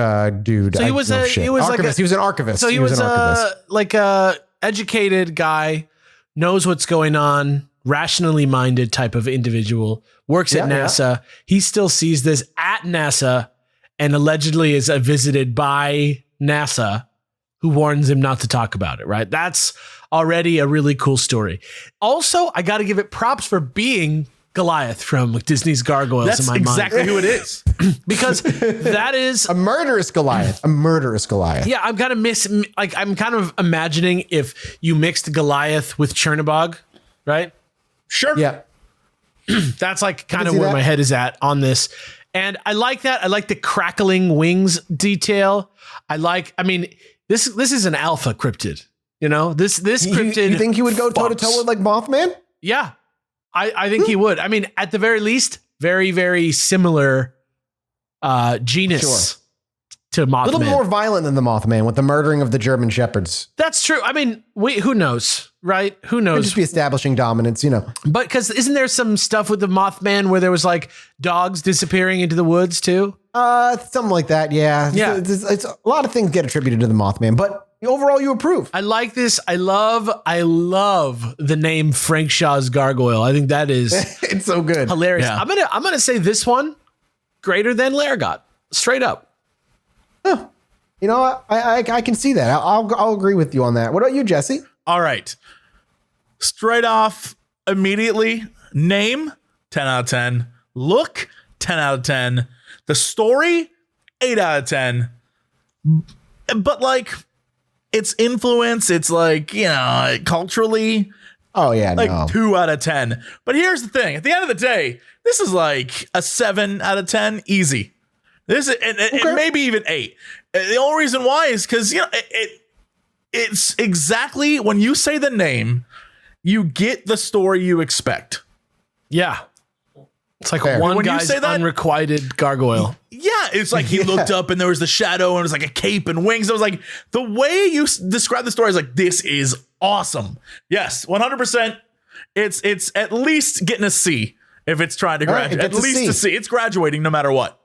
Speaker 1: dude.
Speaker 2: So he was
Speaker 1: archivist. He was an archivist.
Speaker 2: So he was a educated guy, knows what's going on, rationally minded type of individual, works at NASA. Yeah. He still sees this at NASA and allegedly is visited by NASA, who warns him not to talk about it, right? That's already a really cool story. Also, I got to give it props for being Goliath from Disney's Gargoyles in my mind.
Speaker 3: That's exactly who it is.
Speaker 2: Because that is
Speaker 1: a murderous Goliath. A murderous Goliath.
Speaker 2: Yeah, I'm kind of imagining if you mixed Goliath with Chernobog, right?
Speaker 3: Sure.
Speaker 1: Yeah.
Speaker 2: That's like kind of where my head is at on this. And I like that. I like the crackling wings detail. This is an alpha cryptid. You know, this cryptid.
Speaker 1: You think he would go toe to toe with like Mothman?
Speaker 2: Yeah. I think he would. I mean, at the very least, very, very similar genus to Mothman.
Speaker 1: A little more violent than the Mothman with the murdering of the German shepherds.
Speaker 2: That's true. I mean, who knows, right? Who knows?
Speaker 1: Could just be establishing dominance, you know.
Speaker 2: But because isn't there some stuff with the Mothman where there was like dogs disappearing into the woods too?
Speaker 1: Something like that, yeah.
Speaker 2: Yeah.
Speaker 1: It's a lot of things get attributed to the Mothman, but overall, you approve.
Speaker 2: I like this. I love the name Frank Shaw's Gargoyle. I think that is
Speaker 1: it's so good.
Speaker 2: Hilarious.
Speaker 3: Yeah.
Speaker 2: I'm gonna say this one greater than Largot. Straight up.
Speaker 1: Huh. You know, I can see that. I'll agree with you on that. What about you, Jesse?
Speaker 3: All right. Straight off, immediately, name 10 out of 10. Look 10 out of 10. The story 8 out of 10. But like, its influence, it's like, you know, culturally,
Speaker 1: oh yeah,
Speaker 3: like 2 out of 10. But here's the thing: at the end of the day, this is like a 7 out of 10, easy. This is, and maybe even 8. The only reason why is because, you know, it's exactly when you say the name, you get the story you expect.
Speaker 2: Yeah. It's like one guy's unrequited gargoyle.
Speaker 3: Yeah, it's like he looked up and there was the shadow and it was like a cape and wings. I was like, the way you describe the story is like, this is awesome. Yes, 100%. It's at least getting a C if it's trying to graduate. At least a C. It's graduating no matter what.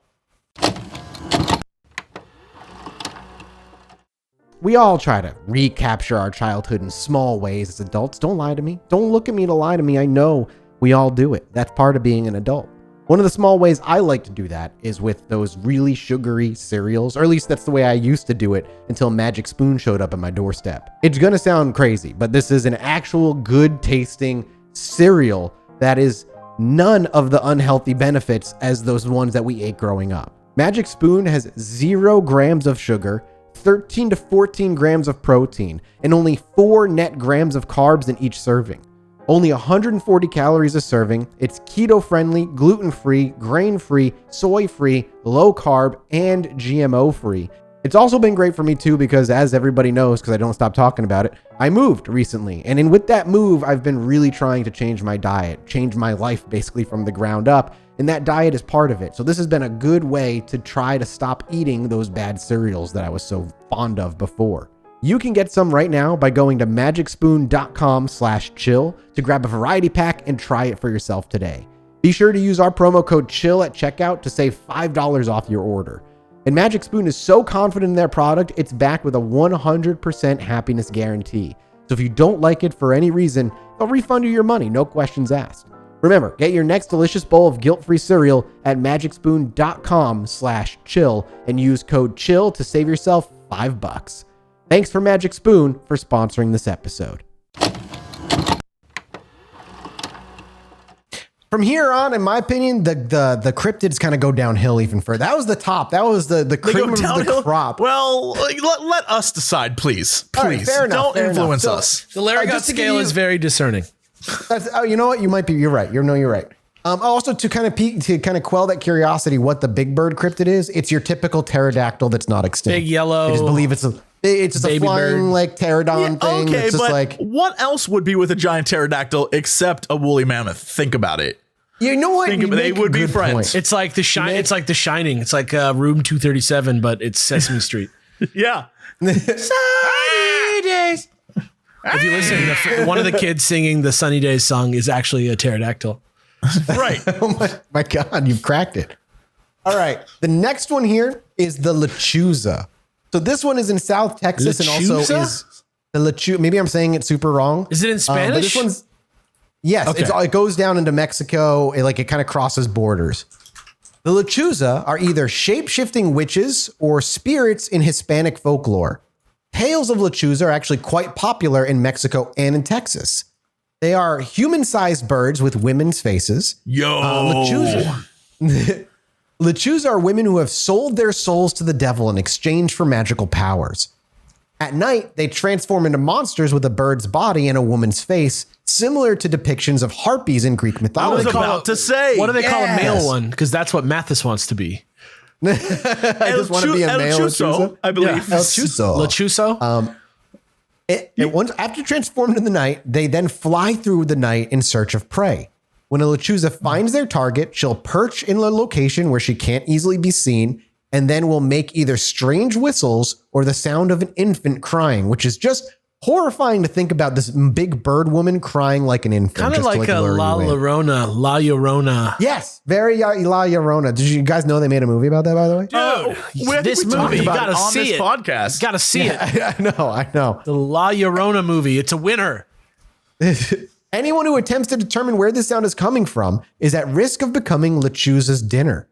Speaker 1: We all try to recapture our childhood in small ways as adults. Don't lie to me. Don't look at me to lie to me. I know we all do it. That's part of being an adult. One of the small ways I like to do that is with those really sugary cereals, or at least that's the way I used to do it until Magic Spoon showed up at my doorstep. It's gonna sound crazy, but this is an actual good tasting cereal that is none of the unhealthy benefits as those ones that we ate growing up. Magic Spoon has 0 grams of sugar, 13 to 14 grams of protein, and only 4 net grams of carbs in each serving. Only 140 calories a serving. It's keto-friendly, gluten-free, grain-free, soy-free, low-carb, and GMO-free. It's also been great for me too because, as everybody knows, because I don't stop talking about it, I moved recently. And with that move, I've been really trying to change my diet, change my life basically from the ground up. And that diet is part of it. So this has been a good way to try to stop eating those bad cereals that I was so fond of before. You can get some right now by going to magicspoon.com/chill to grab a variety pack and try it for yourself today. Be sure to use our promo code CHILL at checkout to save $5 off your order. And Magic Spoon is so confident in their product, it's backed with a 100% happiness guarantee. So if you don't like it for any reason, they'll refund you your money, no questions asked. Remember, get your next delicious bowl of guilt-free cereal at magicspoon.com/chill and use code CHILL to save yourself $5. Thanks for Magic Spoon for sponsoring this episode. From here on, in my opinion, the cryptids kind of go downhill even further. That was the top. That was the cream of the crop.
Speaker 3: Well, let us decide, please. Please,
Speaker 1: right, fair enough,
Speaker 3: don't influence us.
Speaker 2: The Larry scale is very discerning.
Speaker 1: You know what? You might be. You're right. You're right. Also, to kind of quell that curiosity, what the big bird cryptid is? It's your typical pterodactyl that's not extinct.
Speaker 2: Big yellow.
Speaker 1: I just believe it's a flying
Speaker 2: bird.
Speaker 1: like pterodon thing.
Speaker 3: Okay,
Speaker 1: it's just
Speaker 3: but
Speaker 1: like,
Speaker 3: what else would be with a giant pterodactyl except a woolly mammoth? Think about it.
Speaker 1: You know what?
Speaker 3: They would be friends.
Speaker 1: Point.
Speaker 2: It's like The Shining. It's like Room 237, but it's Sesame Street.
Speaker 3: Yeah.
Speaker 2: Sunny days. If you listen, one of the kids singing the Sunny Days song is actually a pterodactyl.
Speaker 3: Right.
Speaker 1: Oh my God, you've cracked it. All right. The next one here is the Lechuza. So this one is in South Texas and also is the Lechuza. Maybe I'm saying it super wrong.
Speaker 2: Is it in Spanish?
Speaker 1: But this one's, yes,
Speaker 2: okay.
Speaker 1: It goes down into Mexico. It kind of crosses borders. The Lechuza are either shape-shifting witches or spirits in Hispanic folklore. Tales of Lechuza are actually quite popular in Mexico and in Texas. They are human-sized birds with women's faces. Lechuza are women who have sold their souls to the devil in exchange for magical powers. At night, they transform into monsters with a bird's body and a woman's face, similar to depictions of harpies in Greek mythology.
Speaker 3: I was about to say.
Speaker 2: What do they call a male one? Because that's what Mathis wants to be.
Speaker 1: I just want to be a male Lechuza,
Speaker 3: I believe.
Speaker 1: El Chuzo.
Speaker 2: Lechuzo?
Speaker 1: After transformed in the night, they then fly through the night in search of prey. When a Lechuza finds their target, she'll perch in a location where she can't easily be seen, and then will make either strange whistles or the sound of an infant crying, which is just horrifying to think about, this big bird woman crying like an infant.
Speaker 2: Kind of like a La Llorona.
Speaker 1: Yes, very La Llorona. Did you guys know they made a movie about that, by the way?
Speaker 3: Dude,
Speaker 2: this movie, you gotta
Speaker 3: on
Speaker 2: see
Speaker 3: this
Speaker 2: it.
Speaker 3: podcast.
Speaker 2: Gotta see it.
Speaker 1: I know.
Speaker 2: The La Llorona movie. It's a winner.
Speaker 1: Anyone who attempts to determine where this sound is coming from is at risk of becoming Lechuza's dinner.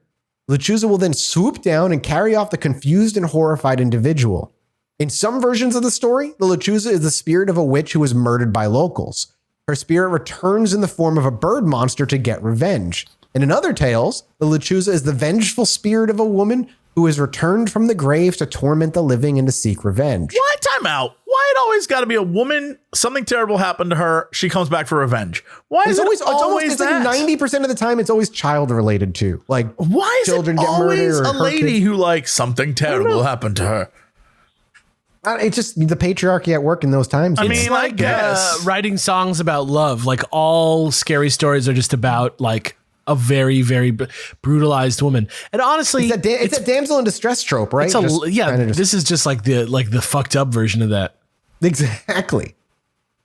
Speaker 1: Lechuza will then swoop down and carry off the confused and horrified individual. In some versions of the story, the Lechuza is the spirit of a witch who was murdered by locals. Her spirit returns in the form of a bird monster to get revenge. And in other tales, the Lechuza is the vengeful spirit of a woman who is returned from the grave to torment the living and to seek revenge.
Speaker 3: What? Time out. Why it always got to be a woman? Something terrible happened to her. She comes back for revenge. Why is
Speaker 1: it's
Speaker 3: always that?
Speaker 1: Like 90% of the time, it's always child related too. Like,
Speaker 3: why is
Speaker 1: children
Speaker 3: it
Speaker 1: get
Speaker 3: always
Speaker 1: murdered,
Speaker 3: a lady who like something terrible happened to her?
Speaker 1: It's just the patriarchy at work in those times.
Speaker 3: I
Speaker 1: you
Speaker 3: mean,
Speaker 1: know?
Speaker 3: I guess
Speaker 2: writing songs about love. Like all scary stories are just about like a very, very brutalized woman. And honestly,
Speaker 1: it's a damsel in distress trope, right?
Speaker 2: This is just like the fucked up version of that.
Speaker 1: Exactly.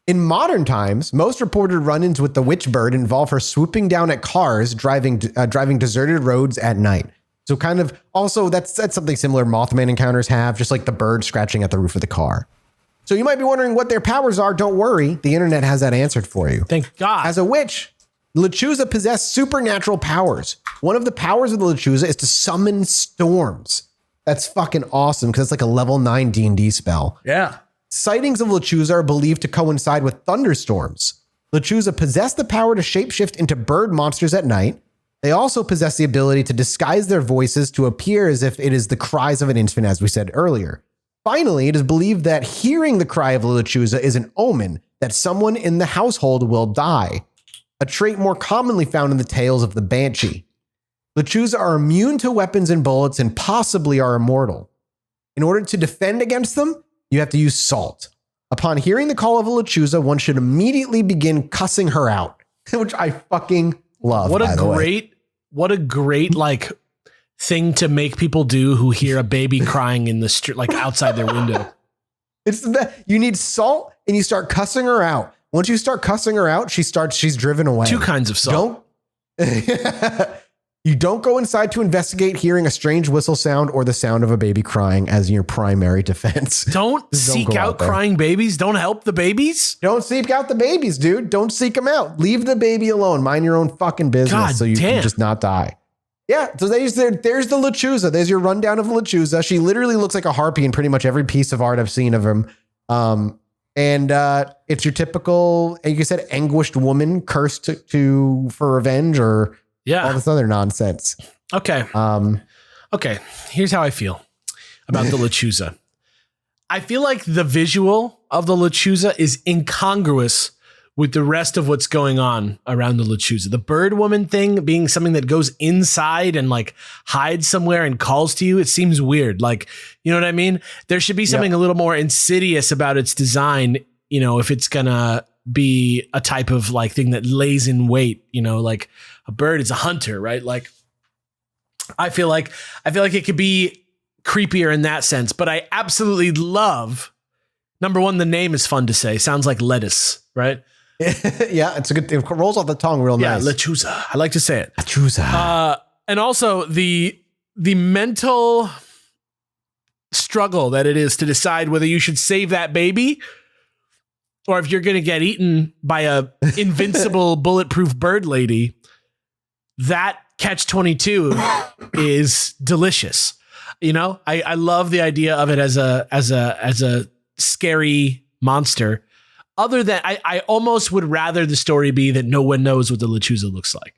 Speaker 1: In modern times, most reported run-ins with the witch bird involve her swooping down at cars driving deserted roads at night. So kind of also that's something similar Mothman encounters have, just like the bird scratching at the roof of the car. So you might be wondering what their powers are. Don't worry. The internet has that answered for you.
Speaker 2: Thank God.
Speaker 1: As a witch, Lechuza possessed supernatural powers. One of the powers of the Lechuza is to summon storms. That's fucking awesome because it's like a level 9 D&D spell.
Speaker 3: Yeah.
Speaker 1: Sightings of Lechuza are believed to coincide with thunderstorms. Lechuza possess the power to shapeshift into bird monsters at night. They also possess the ability to disguise their voices to appear as if it is the cries of an infant, as we said earlier. Finally, it is believed that hearing the cry of Lechuza is an omen that someone in the household will die, a trait more commonly found in the tales of the Banshee. Lechuza are immune to weapons and bullets and possibly are immortal. In order to defend against them, you have to use salt. Upon hearing the call of a Lechuza, one should immediately begin cussing her out, which I fucking love. What
Speaker 2: a great like thing to make people do who hear a baby crying in the street, like outside their window.
Speaker 1: It's you need salt and you start cussing her out. Once you start cussing her out, she's driven away.
Speaker 2: 2 kinds of salt.
Speaker 1: You don't go inside to investigate hearing a strange whistle sound or the sound of a baby crying as your primary defense.
Speaker 2: Don't seek out crying babies. Don't help the babies.
Speaker 1: Don't seek out the babies, dude. Don't seek them out. Leave the baby alone. Mind your own fucking business so you can just not die. Yeah, so there's the Lechuza. There's your rundown of Lechuza. She literally looks like a harpy in pretty much every piece of art I've seen of him. And it's your typical, like you said, anguished woman cursed for revenge or all this other nonsense.
Speaker 2: Okay. Okay. Here's how I feel about the Lechuza. I feel like the visual of the Lechuza is incongruous with the rest of what's going on around the Lechuza. The bird woman thing being something that goes inside and like hides somewhere and calls to you. It seems weird. Like, you know what I mean? There should be something a little more insidious about its design. You know, if it's gonna be a type of like thing that lays in wait, you know, like a bird is a hunter, right? Like I feel like it could be creepier in that sense, but I absolutely love, number one, the name is fun to say. Sounds like lettuce, right?
Speaker 1: Yeah, it's a good thing. It rolls off the tongue real nice.
Speaker 2: Yeah, Lechuza. I like to say it.
Speaker 1: Lechuza.
Speaker 2: And also the mental struggle that it is to decide whether you should save that baby or if you're going to get eaten by a invincible bulletproof bird lady. That catch-22 is delicious. You know, I love the idea of it as a scary monster. Other than I almost would rather the story be that no one knows what the Lechuza looks like,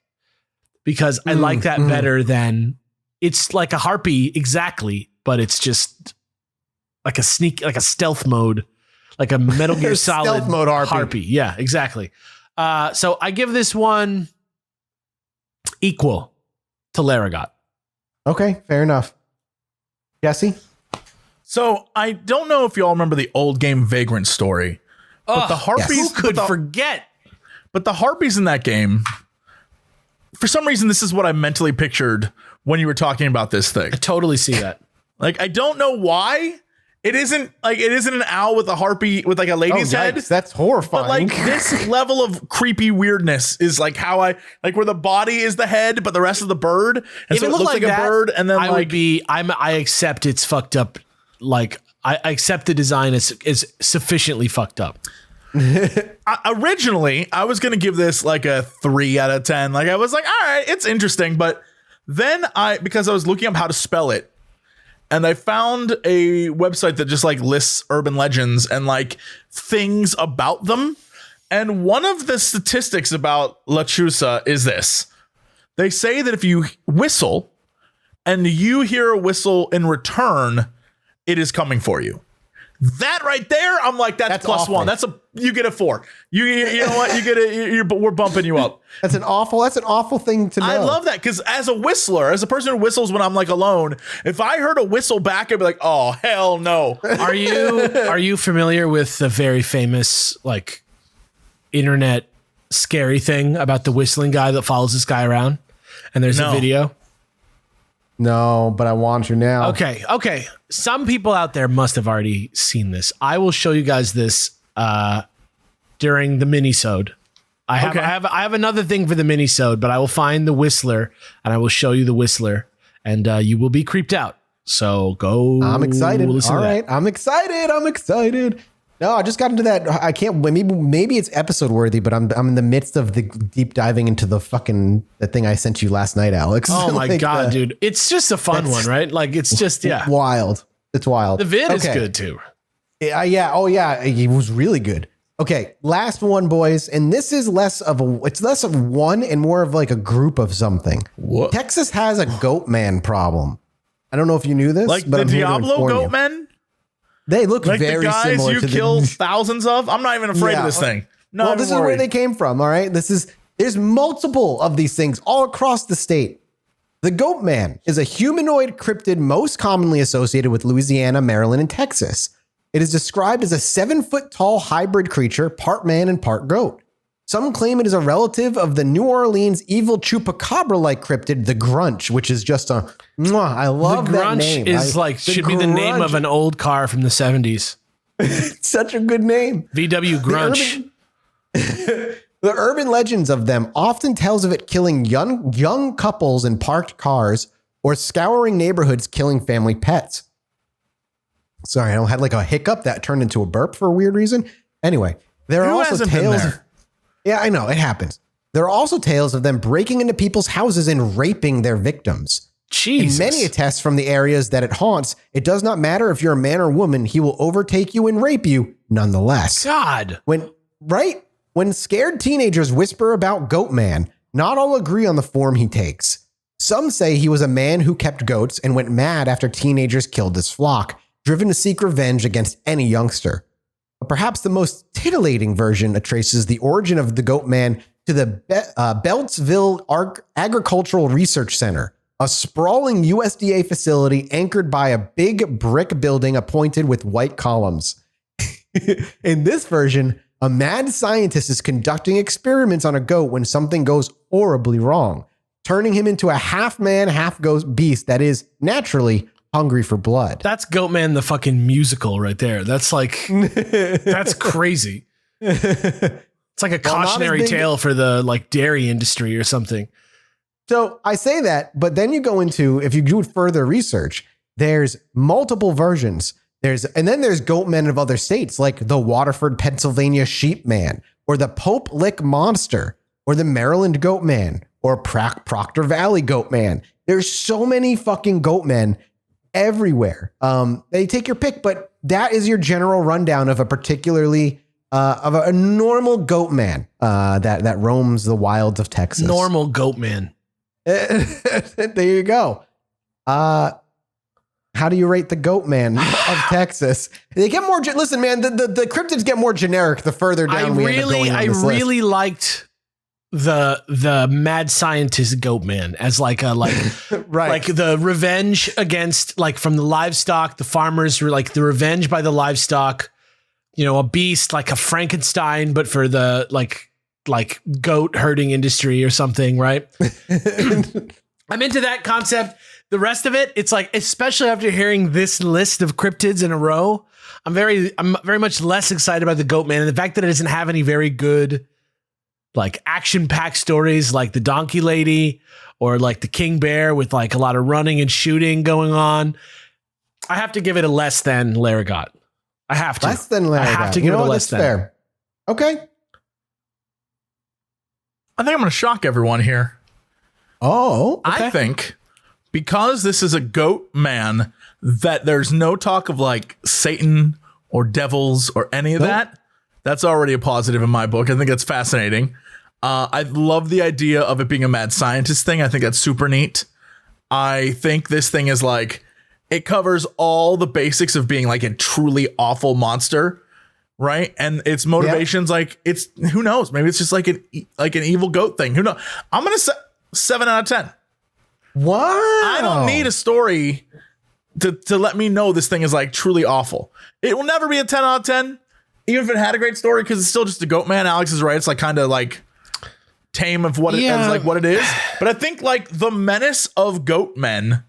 Speaker 2: because I like that better than it's like a harpy exactly, but it's just like a stealth mode, like a Metal Gear Solid
Speaker 1: stealth mode
Speaker 2: harpy. Yeah, exactly. So I give this one equal to Laragot.
Speaker 1: Okay, fair enough. Jesse?
Speaker 3: So I don't know if you all remember the old game Vagrant story, but the harpies,
Speaker 2: who could forget?
Speaker 3: But the harpies in that game, for some reason, this is what I mentally pictured when you were talking about this thing.
Speaker 2: I totally see that.
Speaker 3: Like, I don't know why it isn't an owl with a harpy with like a lady's head.
Speaker 1: That's horrifying.
Speaker 3: But like this level of creepy weirdness is like how I like where the body is the head, but the rest of the bird. And
Speaker 2: if
Speaker 3: so
Speaker 2: it
Speaker 3: looks like
Speaker 2: that,
Speaker 3: a bird. And then
Speaker 2: I accept it's fucked up. Like I accept the design is sufficiently fucked up.
Speaker 3: Originally, I was going to give this like a 3 out of 10. Like I was like, all right, it's interesting. But then because I was looking up how to spell it, and I found a website that just like lists urban legends and like things about them. And one of the statistics about Lechuza is this. They say that if you whistle and you hear a whistle in return, it is coming for you. That right there, I'm like, that's plus
Speaker 1: awful.
Speaker 3: one. You get a 4. You know what? We're bumping you up.
Speaker 1: That's an awful thing to know.
Speaker 3: I love that because as a whistler, as a person who whistles when I'm like alone, if I heard a whistle back, I'd be like, oh hell no.
Speaker 2: Are you familiar with the very famous like internet scary thing about the whistling guy that follows this guy around? And there's a video.
Speaker 1: No, but I want to now.
Speaker 2: Okay. Some people out there must have already seen this. I will show you guys this during the mini-sode. I have another thing for the mini-sode, but I will find the whistler and I will show you the whistler, and you will be creeped out. So go.
Speaker 1: I'm excited. All right, I'm excited. No, I just got into that. I can't. Maybe it's episode worthy, but I'm in the midst of the deep diving into the thing I sent you last night, Alex.
Speaker 2: Oh my god, dude! It's just a fun one, right? Like it's just
Speaker 1: wild. It's wild.
Speaker 2: The vid is good too.
Speaker 1: Yeah. Oh yeah, it was really good. Okay, last one, boys, and this is less of one and more of like a group of something.
Speaker 3: What?
Speaker 1: Texas has a goat man problem. I don't know if you knew this,
Speaker 3: like
Speaker 1: but
Speaker 3: the Diablo goat men.
Speaker 1: They look
Speaker 3: like
Speaker 1: very
Speaker 3: the guys
Speaker 1: similar
Speaker 3: you
Speaker 1: to
Speaker 3: killed thousands of. I'm not even afraid of this thing. No,
Speaker 1: well, this is where they came from. All right, there's multiple of these things all across the state. The goat man is a humanoid cryptid most commonly associated with Louisiana, Maryland, and Texas. It is described as a 7-foot tall hybrid creature, part man and part goat. Some claim it is a relative of the New Orleans evil chupacabra-like cryptid, the Grunch, which is just a mwah. I love that name.
Speaker 2: The Grunch should be the name of an old car from the 70s.
Speaker 1: Such a good name.
Speaker 2: VW Grunch.
Speaker 1: The urban legends of them often tells of it killing young couples in parked cars or scouring neighborhoods killing family pets. Sorry, I had like a hiccup that turned into a burp for a weird reason. Anyway, there are also tales of... Yeah, I know, it happens. There are also tales of them breaking into people's houses and raping their victims.
Speaker 2: Jesus.
Speaker 1: In many attests from the areas that it haunts, it does not matter if you're a man or woman, he will overtake you and rape you nonetheless.
Speaker 2: God.
Speaker 1: When scared teenagers whisper about Goat Man, not all agree on the form he takes. Some say he was a man who kept goats and went mad after teenagers killed his flock, driven to seek revenge against any youngster. But perhaps the most titillating version traces the origin of the Goat Man to the Beltsville Agricultural Research Center, a sprawling USDA facility anchored by a big brick building appointed with white columns. In this version, a mad scientist is conducting experiments on a goat when something goes horribly wrong, turning him into a half-man, half-goat beast that is, naturally, hungry for blood.
Speaker 2: That's Goat Man, the fucking musical right there. That's like, that's crazy. It's like a cautionary tale for the like dairy industry or something.
Speaker 1: So I say that, but then you go into, if you do further research, there's multiple versions. And then there's goat men of other states like the Waterford, Pennsylvania sheep man, or the Pope Lick monster, or the Maryland goat man, or Proctor Valley goat man. There's so many fucking goat men everywhere. They take your pick, but that is your general rundown of a particularly of a normal goat man that roams the wilds of Texas.
Speaker 2: Normal goat man.
Speaker 1: There you go. How do you rate the goat man of Texas? They get more. Listen, man, the cryptids get more generic the further down
Speaker 2: I really liked the mad scientist goat man as like a
Speaker 1: right.
Speaker 2: Like the revenge against like from the livestock, the farmers were like the revenge by the livestock, you know, a beast like a Frankenstein, but for the like goat herding industry or something, right? I'm into that concept. The rest of it, it's like, especially after hearing this list of cryptids in a row, I'm very much less excited about the goat man, and the fact that it doesn't have any very good like action-packed stories like the donkey lady or like the king bear with like a lot of running and shooting going on. I have to give it a less than Laragot. I have to.
Speaker 1: Less than Laragot.
Speaker 2: I have to give it a less than.
Speaker 1: Fair. Okay.
Speaker 3: I think I'm going to shock everyone here.
Speaker 1: Oh, okay.
Speaker 3: I think because this is a goat man that there's no talk of like Satan or devils or any of that. That's already a positive in my book. I think that's fascinating. I love the idea of it being a mad scientist thing. I think that's super neat. I think this thing is like it covers all the basics of being like a truly awful monster, right? And its motivations, like it's who knows? Maybe it's just like an evil goat thing. Who knows? I'm gonna say 7 out of 10.
Speaker 1: Wow.
Speaker 3: I don't need a story to let me know this thing is like truly awful. It will never be a 10 out of 10, even if it had a great story, because it's still just a goat man. Alex is right. It's like kind of like tame of what it is, like what it is. But I think like the menace of goat men,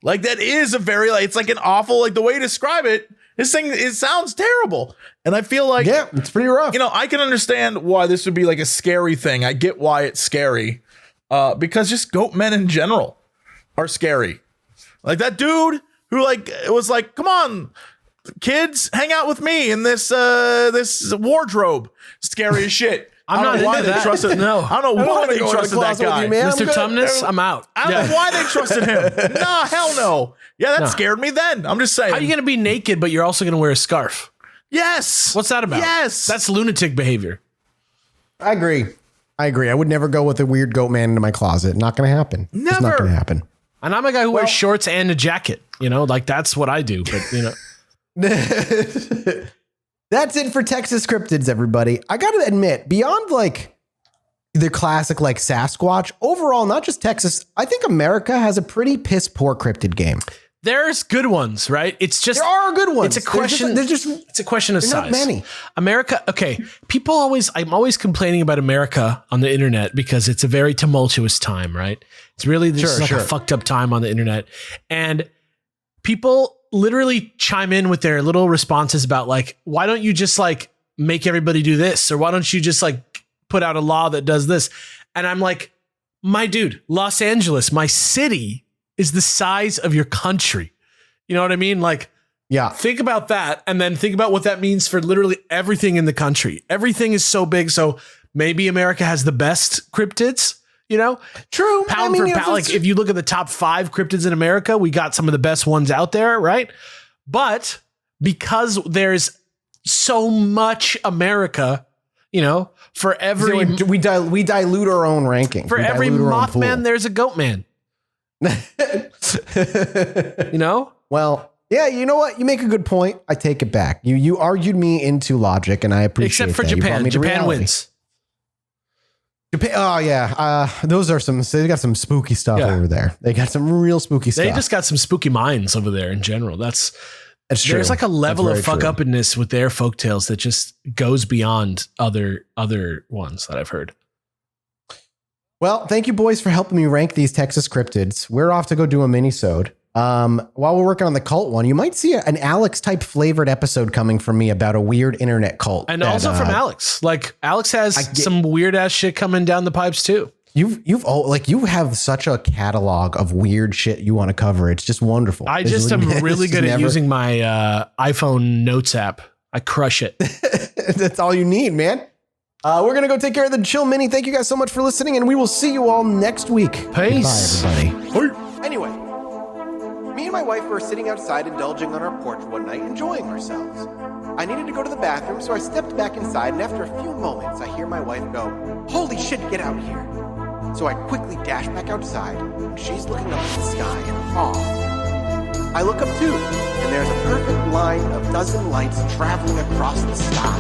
Speaker 3: like that is a very like it's like an awful, like the way you describe it. This thing, it sounds terrible. And I feel like,
Speaker 1: yeah, it's pretty rough.
Speaker 3: You know, I can understand why this would be like a scary thing. I get why it's scary. Because just goat men in general are scary. Like that dude who like it was like, come on, kids, hang out with me in this this wardrobe. Scary as shit.
Speaker 2: I'm not
Speaker 3: why
Speaker 2: into
Speaker 3: they
Speaker 2: that.
Speaker 3: trusted.
Speaker 2: No,
Speaker 3: I don't know why they trusted that guy,
Speaker 2: Mr. Tumnus. I'm out.
Speaker 3: I don't know why they trusted him. Nah, hell no. Yeah, that scared me then. I'm just saying.
Speaker 2: How are you gonna be naked, but you're also gonna wear a scarf?
Speaker 3: Yes.
Speaker 2: What's that about?
Speaker 3: Yes.
Speaker 2: That's lunatic behavior.
Speaker 1: I agree. I would never go with a weird goat man into my closet. Not going to happen.
Speaker 3: Never.
Speaker 1: It's not going to happen.
Speaker 2: And I'm a guy who wears shorts and a jacket. You know, like that's what I do. But you know,
Speaker 1: that's it for Texas Cryptids, everybody. I got to admit, beyond like the classic like Sasquatch, overall, not just Texas, I think America has a pretty piss poor cryptid game.
Speaker 2: there's good ones, right? It's just
Speaker 1: there are good ones.
Speaker 2: It's a question. It's a question of size.
Speaker 1: Not many.
Speaker 2: America. Okay, people always. I'm always complaining about America on the internet because it's a very tumultuous time, right? It's really a fucked up time on the internet, and people literally chime in with their little responses about like, why don't you just like make everybody do this, or why don't you just like put out a law that does this? And I'm like, my dude, Los Angeles, my city, is the size of your country. You know what I mean? Like,
Speaker 1: yeah,
Speaker 2: think about that. And then think about what that means for literally everything in the country. Everything is so big. So maybe America has the best cryptids, you know?
Speaker 1: True.
Speaker 2: Pound for pound. Like if you look at the top 5 cryptids in America, we got some of the best ones out there, right? But because there's so much America, you know, for every...
Speaker 1: So we dilute our own ranking.
Speaker 2: For every Mothman, there's a goat man. You know?
Speaker 1: Well, yeah, you know what? You make a good point. I take it back. You argued me into logic, and I appreciate
Speaker 2: Except for
Speaker 1: that.
Speaker 2: Japan. Japan wins.
Speaker 1: Japan, oh yeah, those are some. They got some spooky stuff over there. They got some real spooky stuff.
Speaker 2: They just got some spooky minds over there in general. That's true. There's like a level of fuck uppedness with their folktales that just goes beyond other ones that I've heard.
Speaker 1: Well, thank you, boys, for helping me rank these Texas cryptids. We're off to go do a mini-sode. While we're working on the cult one, you might see an Alex type flavored episode coming from me about a weird internet cult.
Speaker 2: And also from Alex. Like Alex has some weird ass shit coming down the pipes too.
Speaker 1: You have such a catalog of weird shit you want to cover. It's just wonderful.
Speaker 2: I just am really good at using my iPhone notes app. I crush it.
Speaker 1: That's all you need, man. We're going to go take care of the Chill Mini. Thank you guys so much for listening, and we will see you all next week.
Speaker 2: Peace.
Speaker 1: Bye, everybody. Anyway, me and my wife were sitting outside indulging on our porch one night, enjoying ourselves. I needed to go to the bathroom, so I stepped back inside, and after a few moments, I hear my wife go, "Holy shit, get out here." So I quickly dash back outside, and she's looking up at the sky in awe. I look up too, and there's a perfect line of dozen lights traveling across the sky.